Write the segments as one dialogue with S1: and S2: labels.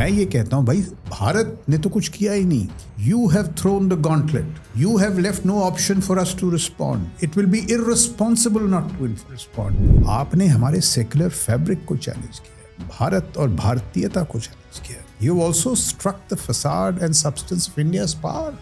S1: मैं ये कहता हूँ भाई, भारत ने तो कुछ किया ही नहीं. You have thrown the gauntlet. You have left no option for us to respond. It will be irresponsible not to respond. आपने हमारे सेक्युलर फैब्रिक को चैलेंज किया, भारत और भारतीयता को चैलेंज किया. You have also struck the facade and substance of India's power.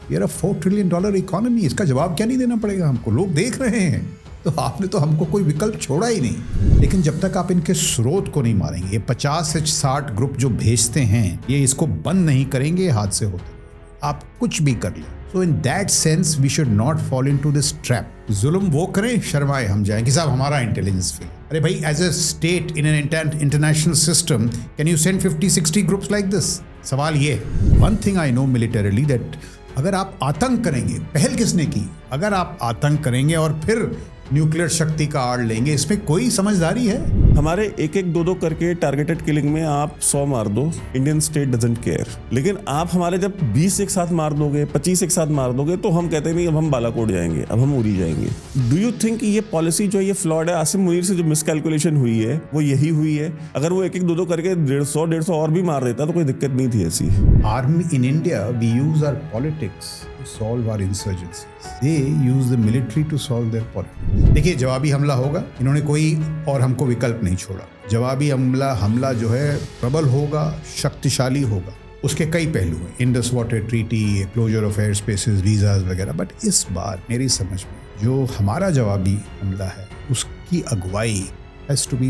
S1: We are a $4 trillion economy. इसका जवाब क्या नहीं देना पड़ेगा हमको? लोग देख रहे हैं. तो आपने तो हमको कोई विकल्प छोड़ा ही नहीं. लेकिन जब तक आप इनके स्रोत को नहीं मारेंगे, ये 50 से 60 ग्रुप जो भेजते हैं, ये इसको बंद नहीं करेंगे, हादसे होते हैं. आप कुछ भी कर लें. So in that sense, we should not fall into this trap. जुल्म वो करें, शर्माए हम जाएं कि साहब हमारा इंटेलिजेंस फेल. अरे भाई, as a state in an international system, can you send 50-60 groups like this? सवाल ये. One thing I know militarily that अगर आप आतंक करेंगे, पहल किसने की? अगर आप आतंक करेंगे और फिर न्यूक्लियर शक्ति का आड़ लेंगे, इसमें कोई समझदारी है?
S2: हमारे एक एक दो करके टारगेटेड किलिंग में आप 100 मार दो, इंडियन स्टेट डजंट केयर. लेकिन आप हमारे जब 20 एक साथ मार दोगे, 25 एक साथ मार दोगे, तो हम कहते नहीं अब हम बालाकोट जाएंगे, अब हम उरी जाएंगे. डू यू थिंक ये पॉलिसी जो ये फ्लॉड है? आसिम मुनीर से जो मिसकैलकुलेशन हुई है वो यही हुई है? अगर वो एक दो करके 150 और भी मार देता तो कोई दिक्कत नहीं थी ऐसी.
S1: Army in India, we use our politics to solve our insurgencies. They use the military to solve their politics. देखिए, जवाबी हमला होगा. इन्होंने कोई और हमको विकल्प नहीं छोड़ा. जवाबी हमला जो है प्रबल होगा, शक्तिशाली होगा. उसके कई पहलू हैं. Indus water treaty, closure of air spaces, visas वगैरह. बट इस बार मेरी समझ में जो हमारा जवाबी हमला है, उसकी अगुवाई has to be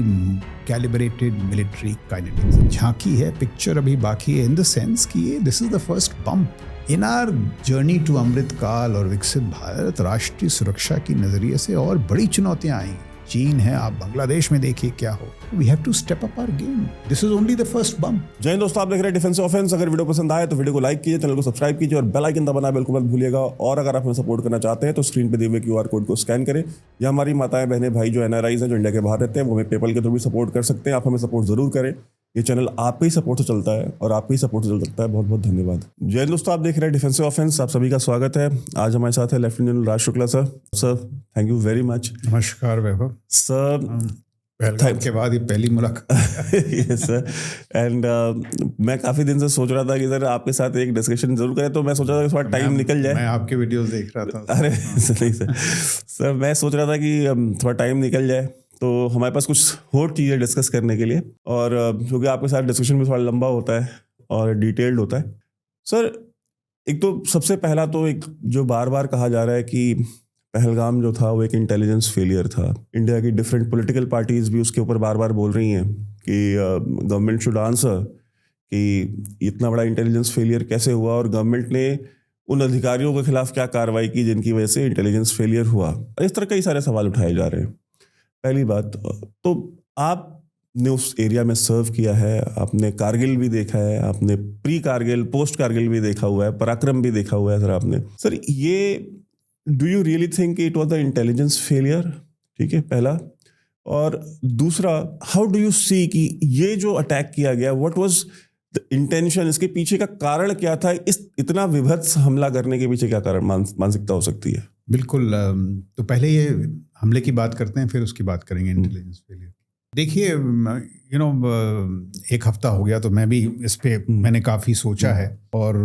S1: calibrated military kinetics. झांकी है, पिक्चर अभी बाकी है, in the sense कि ये this is the first bump. In our journey to अमृतकाल और विकसित भारत, राष्ट्रीय सुरक्षा की नजरिए से और बड़ी चुनौतियां आएंगी. चीन है, आप बांग्लादेश में देखिए क्या हो. We have to step up our game. This is only the first bump.
S2: जय हिंद दोस्तों, आप देख रहे हैं डिफेंस ऑफेंस. अगर वीडियो पसंद आए तो वीडियो को लाइक कीजिए, चैनल को सब्सक्राइब कीजिए और बेल आइकन दबाना बिल्कुल मत भूलिएगा. और अगर आप हमें सपोर्ट करना चाहते हैं तो स्क्रीन पे दिए हुए QR कोड को स्कैन करें. या हमारी माताएं बहनें भाई जो NRIs हैं, जो इंडिया के बाहर रहते हैं, वो हमें पेपल के थ्रू भी सपोर्ट कर सकते हैं. आप हमें सपोर्ट जरूर करें. ये चैनल आपके ही सपोर्ट से चलता है और आपके ही सपोर्ट से चल सकता है. बहुत बहुत धन्यवाद. जय हिंद दोस्तों, आप देख रहे हैं डिफेंस ऑफेंस. आप सभी का स्वागत है. आज हमारे साथ है lieutenant general Raj Shukla sir. Sir, thank you very much.
S1: नमस्कार वैभव
S2: सर.
S1: पहलगाम के बाद ये पहली मुलाकात.
S2: Yes sir. एंड मैं काफ़ी दिन से सोच रहा था कि सर आपके साथ एक डिस्कशन जरूर करें. तो मैं सोच रहा था कि थोड़ा टाइम निकल जाए.
S1: मैं आपके वीडियोस देख रहा था.
S2: अरे नहीं सर, मैं सोच रहा था कि थोड़ा टाइम निकल जाए तो हमारे पास कुछ और चीज़ें डिस्कस करने के लिए. और क्योंकि आपके साथ डिस्कशन भी थोड़ा लंबा होता है और डिटेल्ड होता है. सर, एक तो सबसे पहला तो एक जो बार बार कहा जा रहा है कि पहलगाम जो था वो एक इंटेलिजेंस फेलियर था. इंडिया की डिफरेंट पॉलिटिकल पार्टीज भी उसके ऊपर बार बार बोल रही हैं कि गवर्नमेंट शुड आंसर कि इतना बड़ा इंटेलिजेंस फेलियर कैसे हुआ और गवर्नमेंट ने उन अधिकारियों के खिलाफ क्या कार्रवाई की जिनकी वजह से इंटेलिजेंस फेलियर हुआ. इस तरह कई सारे सवाल उठाए जा रहे हैं. पहली बात तो आपने उस एरिया में सर्व किया है, आपने कारगिल भी देखा है, आपने प्री कारगिल पोस्ट कारगिल भी देखा हुआ है, पराक्रम भी देखा हुआ है सर आपने. सर, ये do you really think it was the intelligence failure? ठीक है, पहला. और दूसरा, हाउ डू यू सी कि ये जो अटैक किया गया, व्हाट वाज द इंटेंशन? इसके पीछे का कारण क्या था? इस इतना विभत्स हमला करने के पीछे क्या कारण मानसिकता हो सकती है?
S1: बिल्कुल. तो पहले ये हमले की बात करते हैं, फिर उसकी बात करेंगे इंटेलिजेंस फेलियर. देखिए, एक हफ्ता हो गया तो मैं भी इस पे मैंने काफ़ी सोचा है. और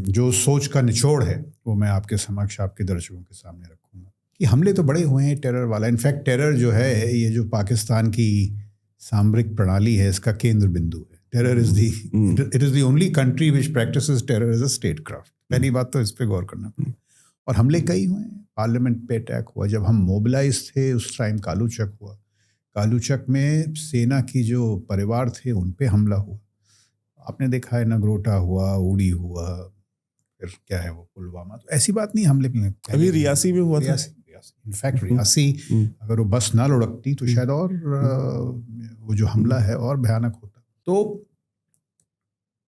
S1: जो सोच का निचोड़ है वो मैं आपके समक्ष, आपके दर्शकों के सामने रखूँगा. कि हमले तो बड़े हुए हैं टेरर वाला. इनफैक्ट टेरर जो है, ये जो पाकिस्तान की सामरिक प्रणाली है, इसका केंद्र बिंदु है. Terror it is the only country which practises terror as a state craft. पहली बात तो इस पे गौर करना पड़ेगा. और हमले कई हुए हैं. पार्लियामेंट पे अटैक हुआ, जब हम मोबिलाइज थे उस टाइम कालूचक हुआ. कालूचक में सेना की जो परिवार थे उन पे हमला हुआ. आपने देखा है, नगरोटा हुआ, उड़ी हुआ, फिर क्या है वो पुलवामा. तो ऐसी बात नहीं, हमले में
S2: अभी रियासी में हुआ था.
S1: इनफैक्ट रियासी अगर वो बस ना लुढ़कती तो शायद और वो जो हमला है और भयानक होता. तो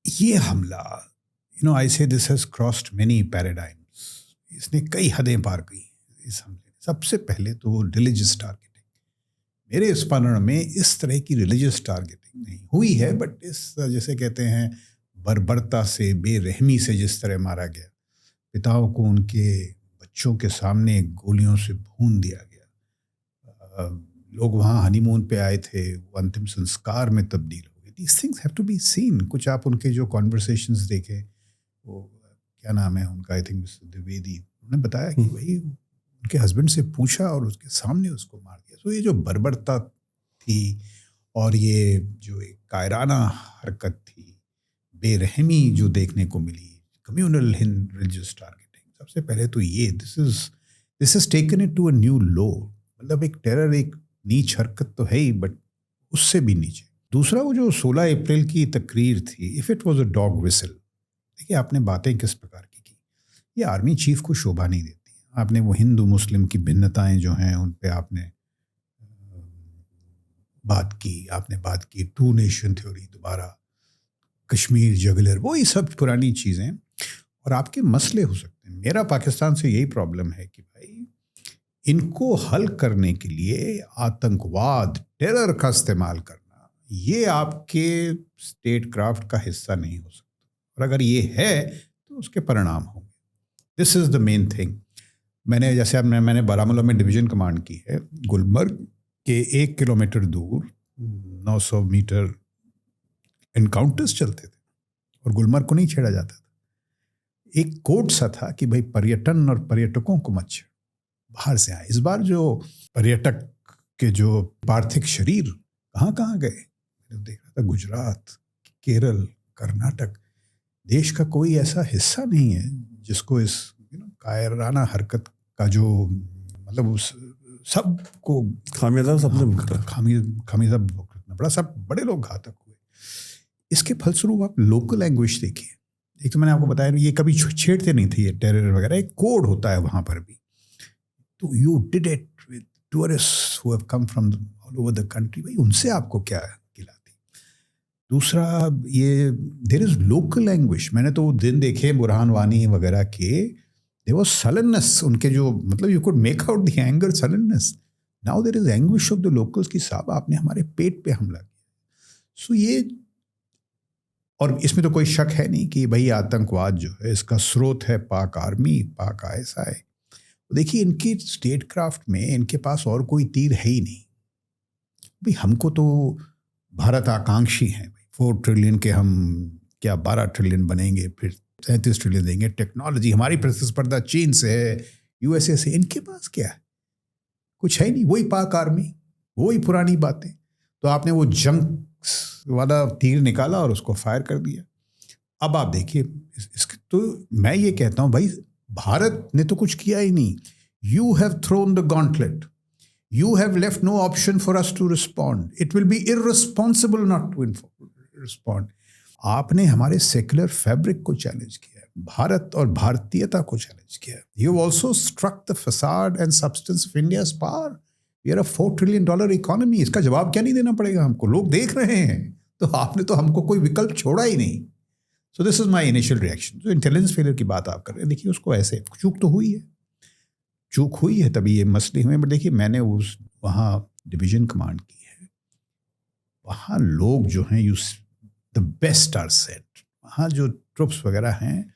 S1: ये हमला, आई से this has crossed many paradigms. इसने कई हदें पार की इस हमले. सबसे पहले तो रिलीजियस टारगेटिंग. मेरे स्मरण में इस तरह की रिलीजियस टारगेटिंग नहीं हुई है, बट इस जैसे कहते हैं बर्बरता से, बेरहमी से जिस तरह मारा गया, पिताओं को उनके बच्चों के सामने गोलियों से भून दिया गया. लोग वहाँ हनीमून पे आए थे, वो अंतिम संस्कार में तब्दील हो गए. these things have to be seen. कुछ आप उनके जो conversations देखे, वो क्या नाम है उनका, आई थिंक मिस्टर द्विवेदी, उन्होंने बताया कि भाई उनके हस्बैंड से पूछा और उसके सामने उसको मार दिया। तो ये जो बर्बरता थी और ये जो एक कायराना हरकत थी, बेरहमी जो देखने को मिली, कम्युनल रिलीजियस टारगेटिंग, सबसे पहले तो ये this is taken it to a new low. मतलब एक टेरर, एक नीच हरकत तो है ही, बट उससे भी नीचे। दूसरा, वो जो 16 अप्रैल की तकरीर थी, if it was a dog whistle, देखिए आपने बातें किस प्रकार की, ये आर्मी चीफ को शोभा नहीं देती। आपने वो हिंदू मुस्लिम की भिन्नताएं जो हैं उन पे आपने बात की, टू नेशन थ्योरी, दोबारा कश्मीर जगलर, वो ये सब पुरानी चीज़ें, और आपके मसले हो सकते हैं। मेरा पाकिस्तान से यही प्रॉब्लम है कि भाई इनको हल करने के लिए आतंकवाद, टेरर का इस्तेमाल करना, ये आपके स्टेट क्राफ्ट का हिस्सा नहीं हो सकता, और अगर ये है तो उसके परिणाम होंगे। This is the main thing. मैंने बारामूला में डिवीज़न कमांड की है। गुलमर्ग के 1 किलोमीटर दूर 900 मीटर एनकाउंटर्स चलते थे और गुलमर्ग को नहीं छेड़ा जाता था। एक कोड सा था कि भाई पर्यटन और पर्यटकों को मत छेड़ो, बाहर से आए। इस बार जो पर्यटक के जो पार्थिव शरीर कहाँ कहाँ गए, मैंने देख रहा था गुजरात, केरल, कर्नाटक, देश का कोई ऐसा हिस्सा नहीं है जिसको इस कायराना हरकत का जो मतलब उस सबको
S2: खामियाजा सबने भुगता,
S1: खामियाजा भुगतना पड़ा। सब बड़े लोग घातक हुए। इसके फलस्वरूप आप लोकल लैंग्वेज देखिए। एक तो मैंने आपको बताया ये कभी छेड़ते नहीं थे ये टेरर वगैरह, एक कोड होता है वहाँ पर भी। तो you did it with tourists who have come from all over the country, भाई उनसे आपको क्या खिलाती। दूसरा, ये देयर इज लोकल लैंग्वेज। मैंने तो दिन देखे बुरहान वानी वगैरह के, there was sullenness, उनके जो मतलब you could make out the anger, sullenness. Now there is anguish of the locals कि साहब आपने हमारे पेट पे हमला किया। So ये, और इसमें तो कोई शक है नहीं कि भाई आतंकवाद जो है इसका स्रोत है पाक आर्मी, पाक ISI। देखिए इनकी स्टेट क्राफ्ट में इनके पास और कोई तीर है ही नहीं। भाई हमको तो भारत आकांक्षी हैं, 4 ट्रिलियन के हम क्या 12 ट्रिलियन बनेंगे, फिर 37 ट्रिलियन देंगे। टेक्नोलॉजी हमारी प्रतिस्पर्धा चीन से है, USA से। इनके पास क्या है? कुछ है नहीं, वही पाक आर्मी, वही पुरानी बातें। तो आपने वो जंग वाला तीर निकाला और उसको फायर कर दिया। अब आप देखिए इसके, तो मैं ये कहता हूँ भाई भारत ने तो कुछ किया ही नहीं। You have thrown the gauntlet, you have left no option for us to respond. It will be irresponsible not to respond. आपने हमारे सेक्युलर फैब्रिक को चैलेंज किया है, भारत और भारतीयता को चैलेंज किया है। You also struck the facade and substance of India's power. We are a $4 trillion economy. इसका जवाब क्या नहीं देना पड़ेगा हमको? लोग देख रहे हैं। तो आपने तो हमको कोई विकल्प छोड़ा ही नहीं। सो this is my initial reaction. जो इंटेलिजेंस फेलियर की बात आप कर रहे हैं, देखिए उसको ऐसे चूक तो हुई है, चूक हुई है तभी ये मसले हुए। बट देखिए मैंने उस वहाँ डिवीज़न कमांड की है, वहाँ लोग जो हैं द बेस्ट आर सेट। वहाँ जो ट्रुप्स वगैरह हैं,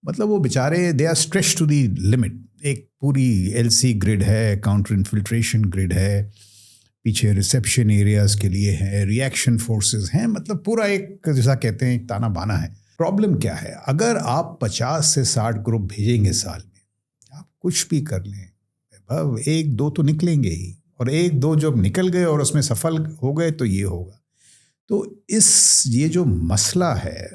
S1: मतलब वो बेचारे they are stretch to the limit. एक पूरी LC ग्रिड है, काउंटर इन्फिल्ट्रेशन ग्रिड है, पीछे रिसेप्शन एरियाज के लिए है, रिएक्शन फोर्सेस हैं, मतलब पूरा एक जैसा कहते हैं एक ताना बाना है। प्रॉब्लम क्या है, अगर आप 50 से 60 ग्रुप भेजेंगे साल में, आप कुछ भी कर लें, अब 1-2 तो निकलेंगे ही, और 1-2 जब निकल गए और उसमें सफल हो गए तो ये होगा। तो ये जो मसला है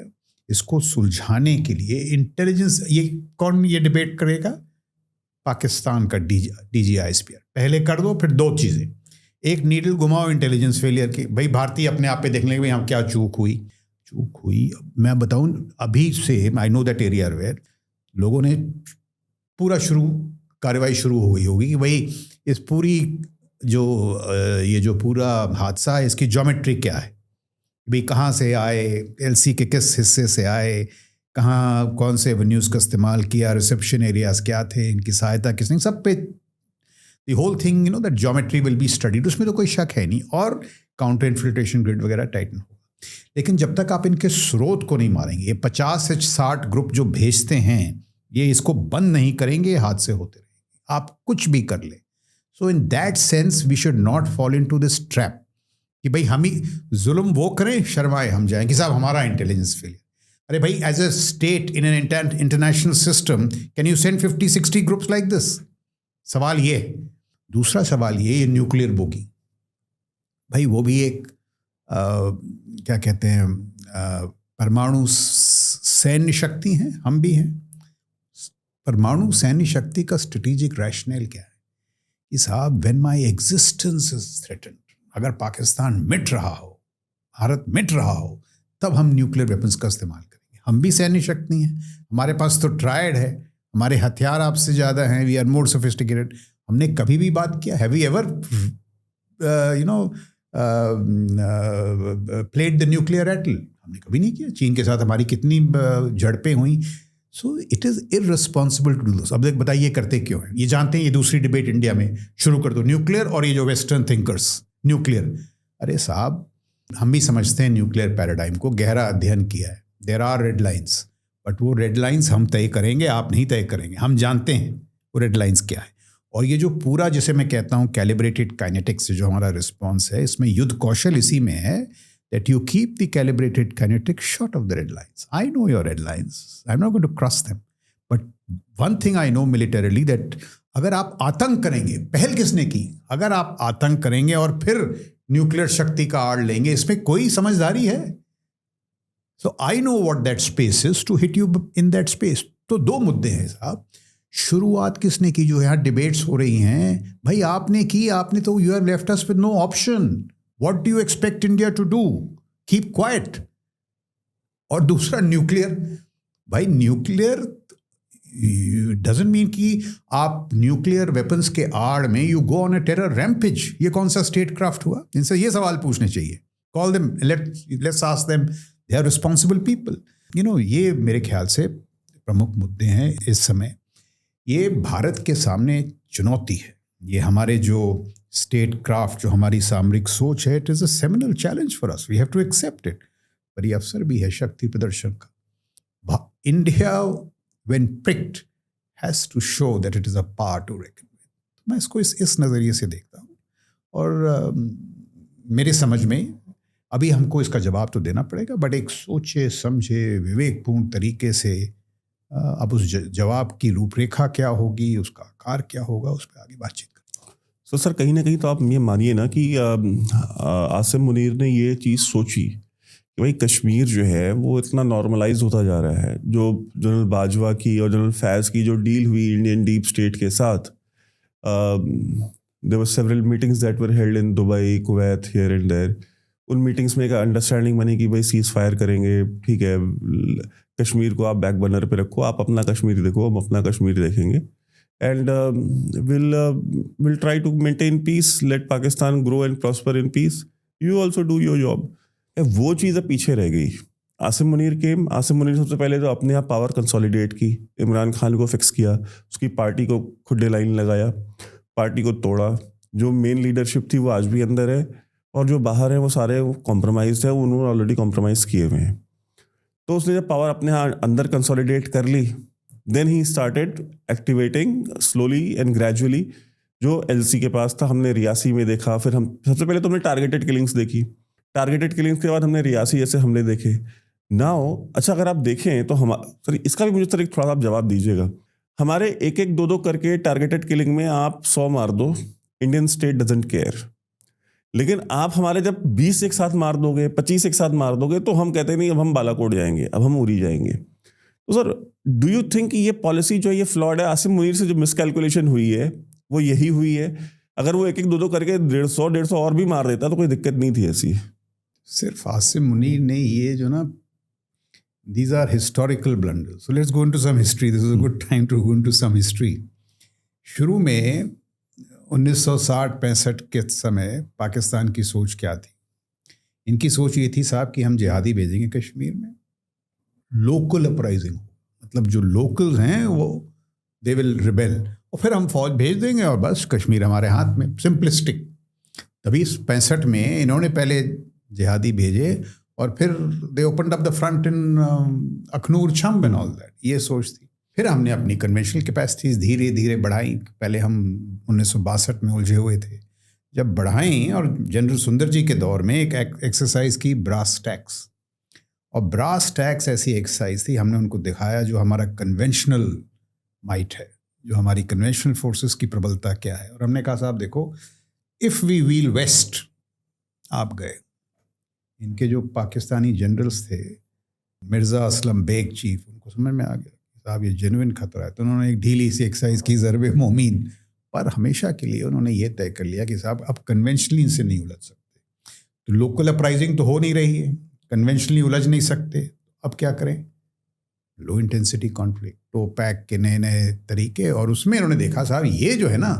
S1: इसको सुलझाने के लिए इंटेलिजेंस, ये कौन ये डिबेट करेगा? पाकिस्तान का DGI पहले कर दो, फिर 2 चीज़ें, एक नीडल घुमाओ इंटेलिजेंस फेलियर की, भाई भारतीय अपने आप पे देख लेंगे भाई हम क्या चूक हुई। मैं बताऊं अभी से, I know that area where लोगों ने पूरा कार्रवाई शुरू हो गई होगी कि भाई इस पूरी ये जो पूरा हादसा है इसकी ज्योमेट्री क्या है, भाई कहाँ से आए, LC के किस हिस्से से आए, कहाँ कौन से एवेन्यूज़ का इस्तेमाल किया, रिसेप्शन एरियाज क्या थे, इनकी सहायता किसने, सब पे the whole thing that geometry will be studied. उसमें तो कोई शक है नहीं, और काउंटर इन्फिल्ट्रेशन ग्रिड वगैरह टाइटन होगा। लेकिन जब तक आप इनके स्रोत को नहीं मारेंगे, ये 50 से 60 ग्रुप जो भेजते हैं, ये इसको बंद नहीं करेंगे, हादसे होते रहेंगे, आप कुछ भी कर लें। So in that sense we should not fall into this trap कि भाई हम ही जुल्म वो करें, शर्माए हम जाएं कि साहब हमारा इंटेलिजेंस फेलियर। अरे भाई, as a state in an international system can you send 50-60 groups like this? सवाल ये। दूसरा सवाल ये न्यूक्लियर बोगी, भाई वो भी एक क्या कहते हैं, परमाणु सैन्य शक्ति हैं, हम भी हैं। परमाणु सैन्य शक्ति का स्ट्रेटेजिक रैशनल क्या है कि साहब when my existence is threatened, अगर पाकिस्तान मिट रहा हो, भारत मिट रहा हो, तब हम न्यूक्लियर वेपन्स का इस्तेमाल करेंगे। हम भी सैन्य शक्ति हैं, हमारे पास तो ट्रायड है, हमारे हथियार आपसे ज़्यादा हैं, वी आर मोर सोफिस्टिकेटेड। हमने कभी भी बात किया, have we ever played the nuclear एटल? हमने कभी नहीं किया। चीन के साथ हमारी कितनी झड़पें हुई। So it is irresponsible to do this. अब बताइए करते क्यों हैं? ये जानते हैं, ये दूसरी डिबेट इंडिया में शुरू कर दो, न्यूक्लियर और ये जो वेस्टर्न थिंकर्स न्यूक्लियर। अरे साहब, हम भी समझते हैं न्यूक्लियर पैराडाइम को, गहरा अध्ययन किया है। There are red lines, but वो रेड लाइन्स हम तय करेंगे, आप नहीं तय करेंगे। हम जानते हैं वो रेड लाइन्स क्या है। और ये जो पूरा, जिसे मैं कहता हूँ कैलिब्रेटेड काइनेटिक्स से जो हमारा रिस्पॉन्स है, इसमें युद्ध कौशल इसी में है that you keep the calibrated kinetic short of the red lines. I know your red lines. I'm not going to cross them. But one thing I know militarily that अगर आप आतंक करेंगे, पहल किसने की? अगर आप आतंक करेंगे और फिर न्यूक्लियर शक्ति का आड़ लेंगे, इसमें कोई समझदारी है? So I know what that space is to hit you in that space. तो दो मुद्दे हैं साहब। शुरुआत किसने की? जो यहाँ डिबेट्स हो रही हैं, भाई आपने की, आपने तो you have left us with no option. What do you expect India to do? Keep quiet. और दूसरा न्यूक्लियर, भाई न्यूक्लियर doesn't mean कि आप न्यूक्लियर वेपन्स के आड़ में you go on a terror rampage. ये कौन सा स्टेट क्राफ्ट हुआ? इनसे ये सवाल पूछने चाहिए। Call them, let's ask them. They are responsible people. You know, ये मेरे ख्याल से प्रमुख मुद्दे हैं इस समय। ये भारत के सामने चुनौती है। ये हमारे जो स्टेट क्राफ्ट, जो हमारी सामरिक सोच है, it is a seminal challenge for us, we have to accept it. पर ये अवसर भी है शक्ति प्रदर्शन का। India when pricked has to show that it is a power to reckon with. मैं इसको इस नज़रिए से देखता हूँ। और मेरे समझ में अभी हमको इसका जवाब तो देना पड़ेगा, बट एक सोचे समझे विवेकपूर्ण तरीके से अब उस जवाब की रूपरेखा क्या होगी, उसका आकार क्या होगा, उस पर आगे बातचीत।
S2: तो सर कहीं ना कहीं तो आप ये मानिए ना कि आसिम मुनीर ने ये चीज़ सोची कि भाई कश्मीर जो है वो इतना नॉर्मलाइज होता जा रहा है। जो जनरल बाजवा की और जनरल फैज़ की जो डील हुई इंडियन डीप स्टेट के साथ, there were several meetings that were held in Dubai, Kuwait, here and there. उन मीटिंग्स में एक अंडरस्टैंडिंग बनी कि भाई सीज़ फायर करेंगे, ठीक है, कश्मीर को आप बैक बर्नर पे रखो, आप अपना कश्मीर देखो, हम अपना कश्मीर देखेंगे, and we'll try to maintain peace, let Pakistan grow and prosper in peace, you also do your job. वो चीज़ पीछे रह गई। आसिम मुनीर सबसे पहले तो अपने आप पावर कंसोलिडेट की, इमरान खान को फिक्स किया, उसकी पार्टी को खुडे लाइन लगाया, पार्टी को तोड़ा। जो मेन लीडरशिप थी वो आज भी अंदर है, और जो बाहर है वो सारे कॉम्प्रोमाइज है, उन्होंने ऑलरेडी कॉम्प्रोमाइज़ किए हुए हैं। तो उसने जब पावर अपने अंदर कंसोलिडेट कर ली, then he started activating slowly and gradually. जो एलसी के पास था हमने रियासी में देखा, फिर हम सबसे पहले तो हमने टारगेटेड किलिंग्स देखी, टारगेटेड किलिंग्स के बाद हमने रियासी जैसे हमले देखे। नाउ अच्छा, अगर आप देखें तो हम सर इसका भी मुझे सर एक थोड़ा सा आप जवाब दीजिएगा। हमारे एक एक दो दो करके टारगेटेड किलिंग में आप 100 मार दो, इंडियन स्टेट डजंट केयर। लेकिन आप हमारे जब 20 एक साथ मार दोगे, 25 एक साथ मार दोगे, तो हम कहते नहीं अब हम बालाकोट जाएंगे, अब हम उरी जाएंगे। तो सर डू यू थिंक ये पॉलिसी जो है ये फ्लॉड है? आसिम मुनीर से जो मिसकैलकुलेशन हुई है वो यही हुई है? अगर वो एक एक दो दो करके 150 और भी मार देता तो कोई दिक्कत नहीं थी ऐसी।
S1: सिर्फ आसिम मुनीर ने ये जो ना, these are historical blunders. So let's go into some history. This is a good time to go into some history. शुरू में 1960-65 के समय पाकिस्तान की सोच क्या थी? इनकी सोच ये थी साहब कि हम जिहादी भेजेंगे कश्मीर में, लोकल अपराइजिंग, मतलब जो लोकल्स हैं वो दे विल रिबेल, और फिर हम फौज भेज देंगे और बस कश्मीर हमारे हाथ में। सिंपलिस्टिक। तभी 65 में इन्होंने पहले जिहादी भेजे और फिर they opened up the front in Akhnoor, Chhamb and all that. ये सोच थी। फिर हमने अपनी कन्वेंशनल कैपेसिटीज़ धीरे धीरे बढ़ाई। पहले हम 1962 में उलझे हुए थे, जब बढ़ाई, और जनरल सुंदर जी के दौर में एक एक्सरसाइज की ब्रास टैक्स, और ब्रास टैक्स ऐसी एक्सरसाइज थी, हमने उनको दिखाया जो हमारा कन्वेंशनल माइट है, जो हमारी कन्वेंशनल फोर्सेस की प्रबलता क्या है। और हमने कहा साहब देखो, इफ़ वी व्हील वेस्ट, आप गए, इनके जो पाकिस्तानी जनरल्स थे, मिर्ज़ा असलम बेग चीफ, उनको समझ में आ गया साहब ये जेन्युइन खतरा है, तो उन्होंने एक ढीली सी एक्सरसाइज की, ज़रबे मोमीन, पर हमेशा के लिए उन्होंने ये तय कर लिया कि साहब अब कन्वेंशनली इनसे नहीं उलझ सकते, तो लोकल अपराइजिंग तो हो नहीं रही है, कन्वेंशनली उलझ नहीं सकते, अब क्या करें, लो इंटेंसिटी कॉन्फ्लिक्ट, तो पैक के नए नए तरीके। और उसमें उन्होंने देखा साहब ये जो है ना,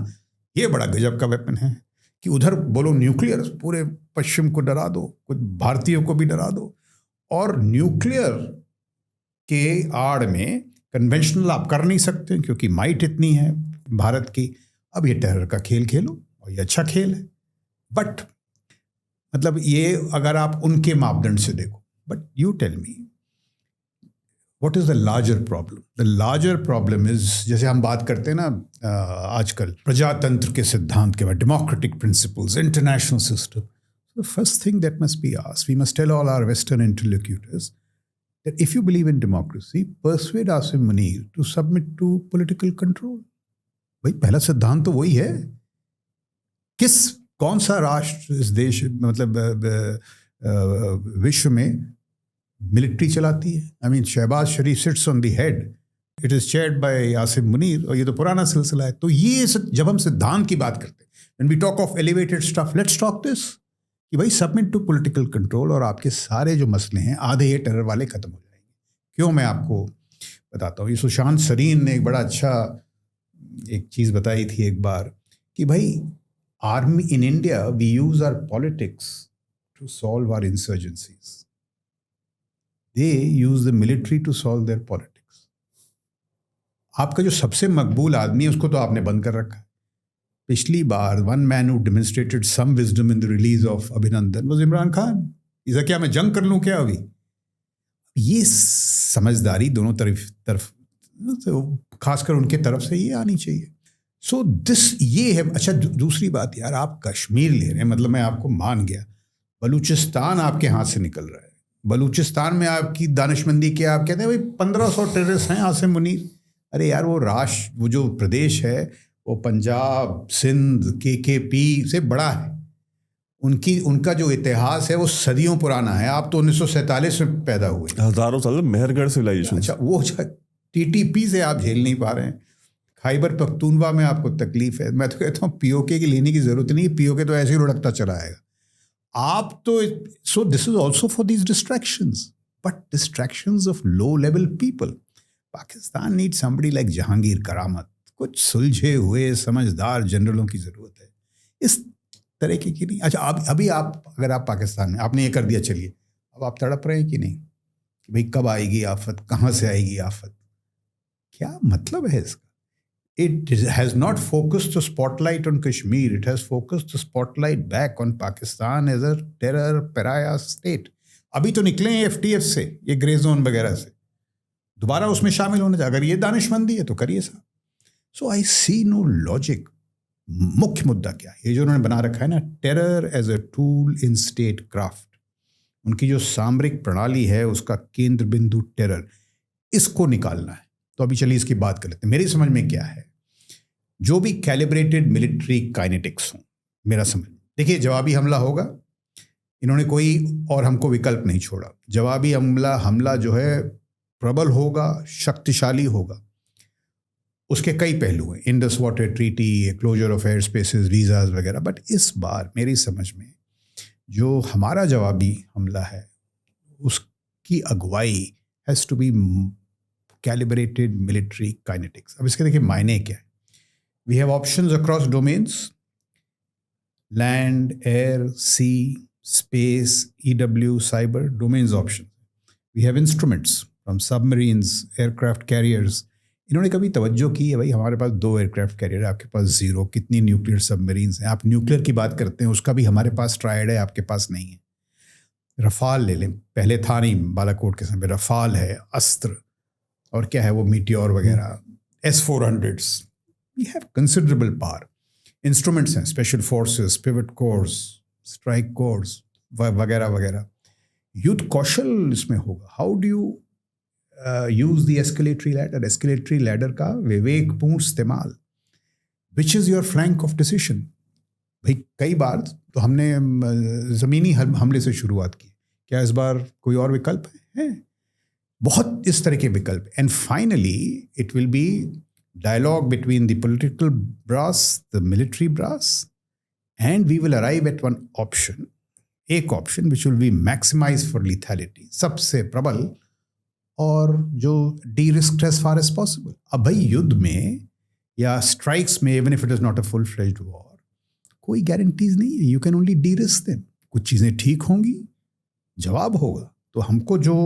S1: ये बड़ा गजब का वेपन है कि उधर बोलो न्यूक्लियर, पूरे पश्चिम को डरा दो, कुछ भारतीयों को भी डरा दो, और न्यूक्लियर के आड़ में कन्वेंशनल आप कर नहीं सकते क्योंकि माइट इतनी है भारत की। अब ये टेरर का खेल खेलो, और ये अच्छा खेल है, बट मतलब ये अगर आप उनके मापदंड से देखो, but you tell me what is the larger problem? The larger problem is, जैसे हम बात करते हैं ना आजकल प्रजातंत्र के सिद्धांत के बाद, democratic principles, international system, the first thing that must be asked, we must tell all our western interlocutors that if you believe in democracy, persuade Asim Munir to submit to political control. भाई पहला सिद्धांत तो वही है। कौन सा राष्ट्र इस देश मतलब विश्व में मिलिट्री चलाती है? I mean Shehbaz Sharif sits on the head, it is chaired by Asim Munir, और ये तो पुराना सिलसिला है। तो ये जब हम सिद्धांत की बात करते हैं, when we talk of elevated stuff, let's talk this कि भाई सबमिट टू पॉलिटिकल कंट्रोल, और आपके सारे जो मसले हैं आधे ये टेरर वाले खत्म हो जाएंगे। क्यों, मैं आपको बताता हूँ। ये सुशांत सरीन ने एक बड़ा अच्छा एक चीज़ बताई थी एक बार कि भाई army in India we use our politics to solve our insurgencies, they use the military to solve their politics. आपका जो सबसे मकबूल आदमी है उसको तो आपने बंद कर रखा है। पिछली बार one man who demonstrated some wisdom in the release of Abhinandan was Imran Khan. इसे क्या मैं जंग कर लूं क्या? अभी ये समझदारी दोनों तरफ तो खासकर उनके तरफ से ये आनी चाहिए। सो दिस ये है। अच्छा दूसरी बात यार, आप कश्मीर ले रहे हैं, मतलब मैं आपको मान गया, बलूचिस्तान आपके हाथ से निकल रहा है। बलूचिस्तान में आपकी दानिशमंदी क्या, आप कहते हैं भाई 1500 टेररिस्ट हैं आसिम मुनीर। अरे यार वो जो प्रदेश है वो पंजाब सिंध KKP से बड़ा है। उनका जो इतिहास है वो सदियों पुराना है। आप तो 1947 में पैदा हुए,
S2: हजारों साल मेहरगढ़ सिविलाइजेशन।
S1: अच्छा, वो TTP से आप झेल नहीं पा रहे हैं। खैबर पख्तूनवा में आपको तकलीफ है। मैं तो कहता हूँ POK की लेने की जरूरत नहीं है, POK तो ऐसे ही लुढ़कता चला आएगा। आप तो so this is also for these distractions, but distractions of low level people. Pakistan need somebody like Jahangir Karamat, कुछ सुलझे हुए समझदार जनरलों की ज़रूरत है, इस तरह की नहीं। अच्छा अभी आप अगर आप पाकिस्तान में आपने ये कर दिया, चलिए अब आप तड़प रहे हैं कि नहीं कि भाई कब आएगी आफत, कहाँ से आएगी आफत? क्या मतलब है इसका? It has not focused the spotlight on Kashmir. It has focused the spotlight back on Pakistan as a terror pariah state. अभी तो निकले हैं FTF से, ये ग्रे जोन वगैरह से, दोबारा उसमें शामिल होने चाहिए। अगर ये दानिशमंदी है तो करिए साहब। सो आई सी नो लॉजिक। मुख्य मुद्दा क्या है, ये जो उन्होंने बना रखा है ना, terror as a tool in state craft, उनकी जो सामरिक प्रणाली है उसका केंद्र बिंदु टेरर, इसको निकालना है। तो अभी चलिए इसकी बात कर लेते हैं। मेरी समझ में क्या है, जो भी कैलिब्रेटेड मिलिट्री काइनेटिक्स हो, मेरा समझ, देखिए जवाबी हमला होगा, इन्होंने कोई और हमको विकल्प नहीं छोड़ा। जवाबी हमला जो है प्रबल होगा, शक्तिशाली होगा। उसके कई पहलू हैं, Indus water treaty, closure of air spaces, visas वगैरह। बट इस बार मेरी समझ में जो हमारा जवाबी हमला है उसकी अगुवाई has to be calibrated military kinetics. अब इसके देखिए मायने क्या है। We have options across domains: land, air, sea, space, EW, cyber, domains options. We have instruments from submarines, aircraft carriers. इन्होंने कभी तवज्जो की है भाई हमारे पास 2 एयरक्राफ्ट कैरियर है, आपके पास 0, कितनी न्यूक्लियर सबमरीन्स हैं? आप न्यूक्लियर की बात करते हैं, उसका भी हमारे पास ट्रायड है, आपके पास नहीं है। रफाल ले लें, पहले था नहीं, बालाकोट के समय रफाल है, अस्त्र, और क्या है वो मीटियोर वगैरह, S-400s. We have considerable power. Instruments हैं, special forces, pivot course, strike course वगैरह वगैरह। युद्ध कौशल इसमें होगा। How do you use the escalatory ladder, escalatory ladder का विवेकपूर्ण इस्तेमाल, which is your flank of decision. भाई कई बार तो हमने ज़मीनी हमले से शुरुआत की, क्या इस बार कोई और विकल्प है? बहुत इस तरह के विकल्प। And finally it will B dialogue between the political brass, the military brass, and we will arrive at one option, एक option which will be maximized for lethality, सबसे प्रबल और जो de-risked as far as possible। अब भाई युद्ध में या strikes में, even if it is not a full-fledged war, कोई guarantees नहीं है, you can only de-risk them। कुछ चीज़ें ठीक होंगी, जवाब होगा। तो हमको जो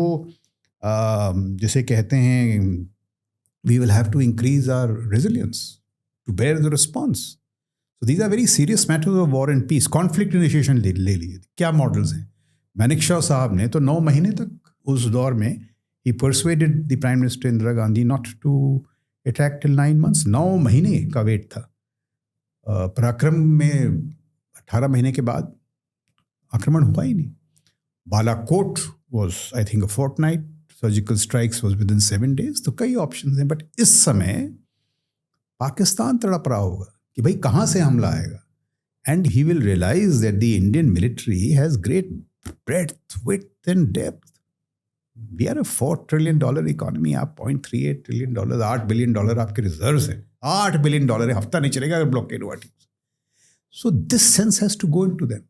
S1: जैसे कहते हैं, we will have to increase our resilience to bear the response. So these are very serious matters of war and peace. Conflict initiation ले लीजिए, क्या मॉडल्स हैं? मानेकशॉ साहब ने तो 9 महीने तक उस दौर में he persuaded the Prime Minister Indira Gandhi not to attack till 9 months. 9 महीने का वेट था। पराक्रम में 18 महीने के बाद आक्रमण हुआ ही नहीं। Balakot was I think a fortnight. Surgical strikes was within 7 days। तो कई ऑप्शंस हैं, बट इस समय पाकिस्तान तड़प रहा होगा कि भाई कहाँ से हमला आएगा। And he will realise that the Indian military has great breadth, width and depth. We are a $4 trillion economy. आप $0.38 trillion, $8 billion आपके रिजर्व्स हैं। $8 billion है, हफ्ता नहीं चलेगा अगर ब्लॉकेड हुआ। So this sense has to go into them.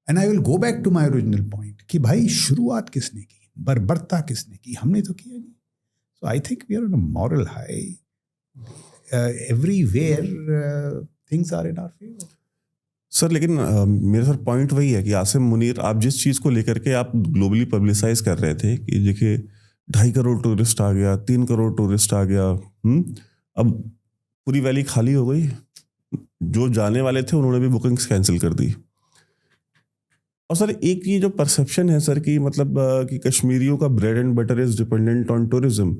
S1: And I will go back to my original point कि भाई शुरुआत किसने की, बर्बरता किसने की? हमने तो किया नहीं। So I think we are on a moral high, everywhere things are in our favour.
S2: Sir लेकिन मेरा सर पॉइंट वही है कि आसिम मुनीर, आप जिस चीज़ को लेकर के आप ग्लोबली पब्लिसाइज कर रहे थे कि देखिए 2.5 करोड़ टूरिस्ट आ गया, 3 करोड़ टूरिस्ट आ गया, अब पूरी वैली खाली हो गई। जो जाने वाले थे उन्होंने भी बुकिंग्स कैंसिल कर दी। और सर एक ये जो परसेप्शन है सर कि मतलब कि कश्मीरियों का bread and butter is dependent on tourism.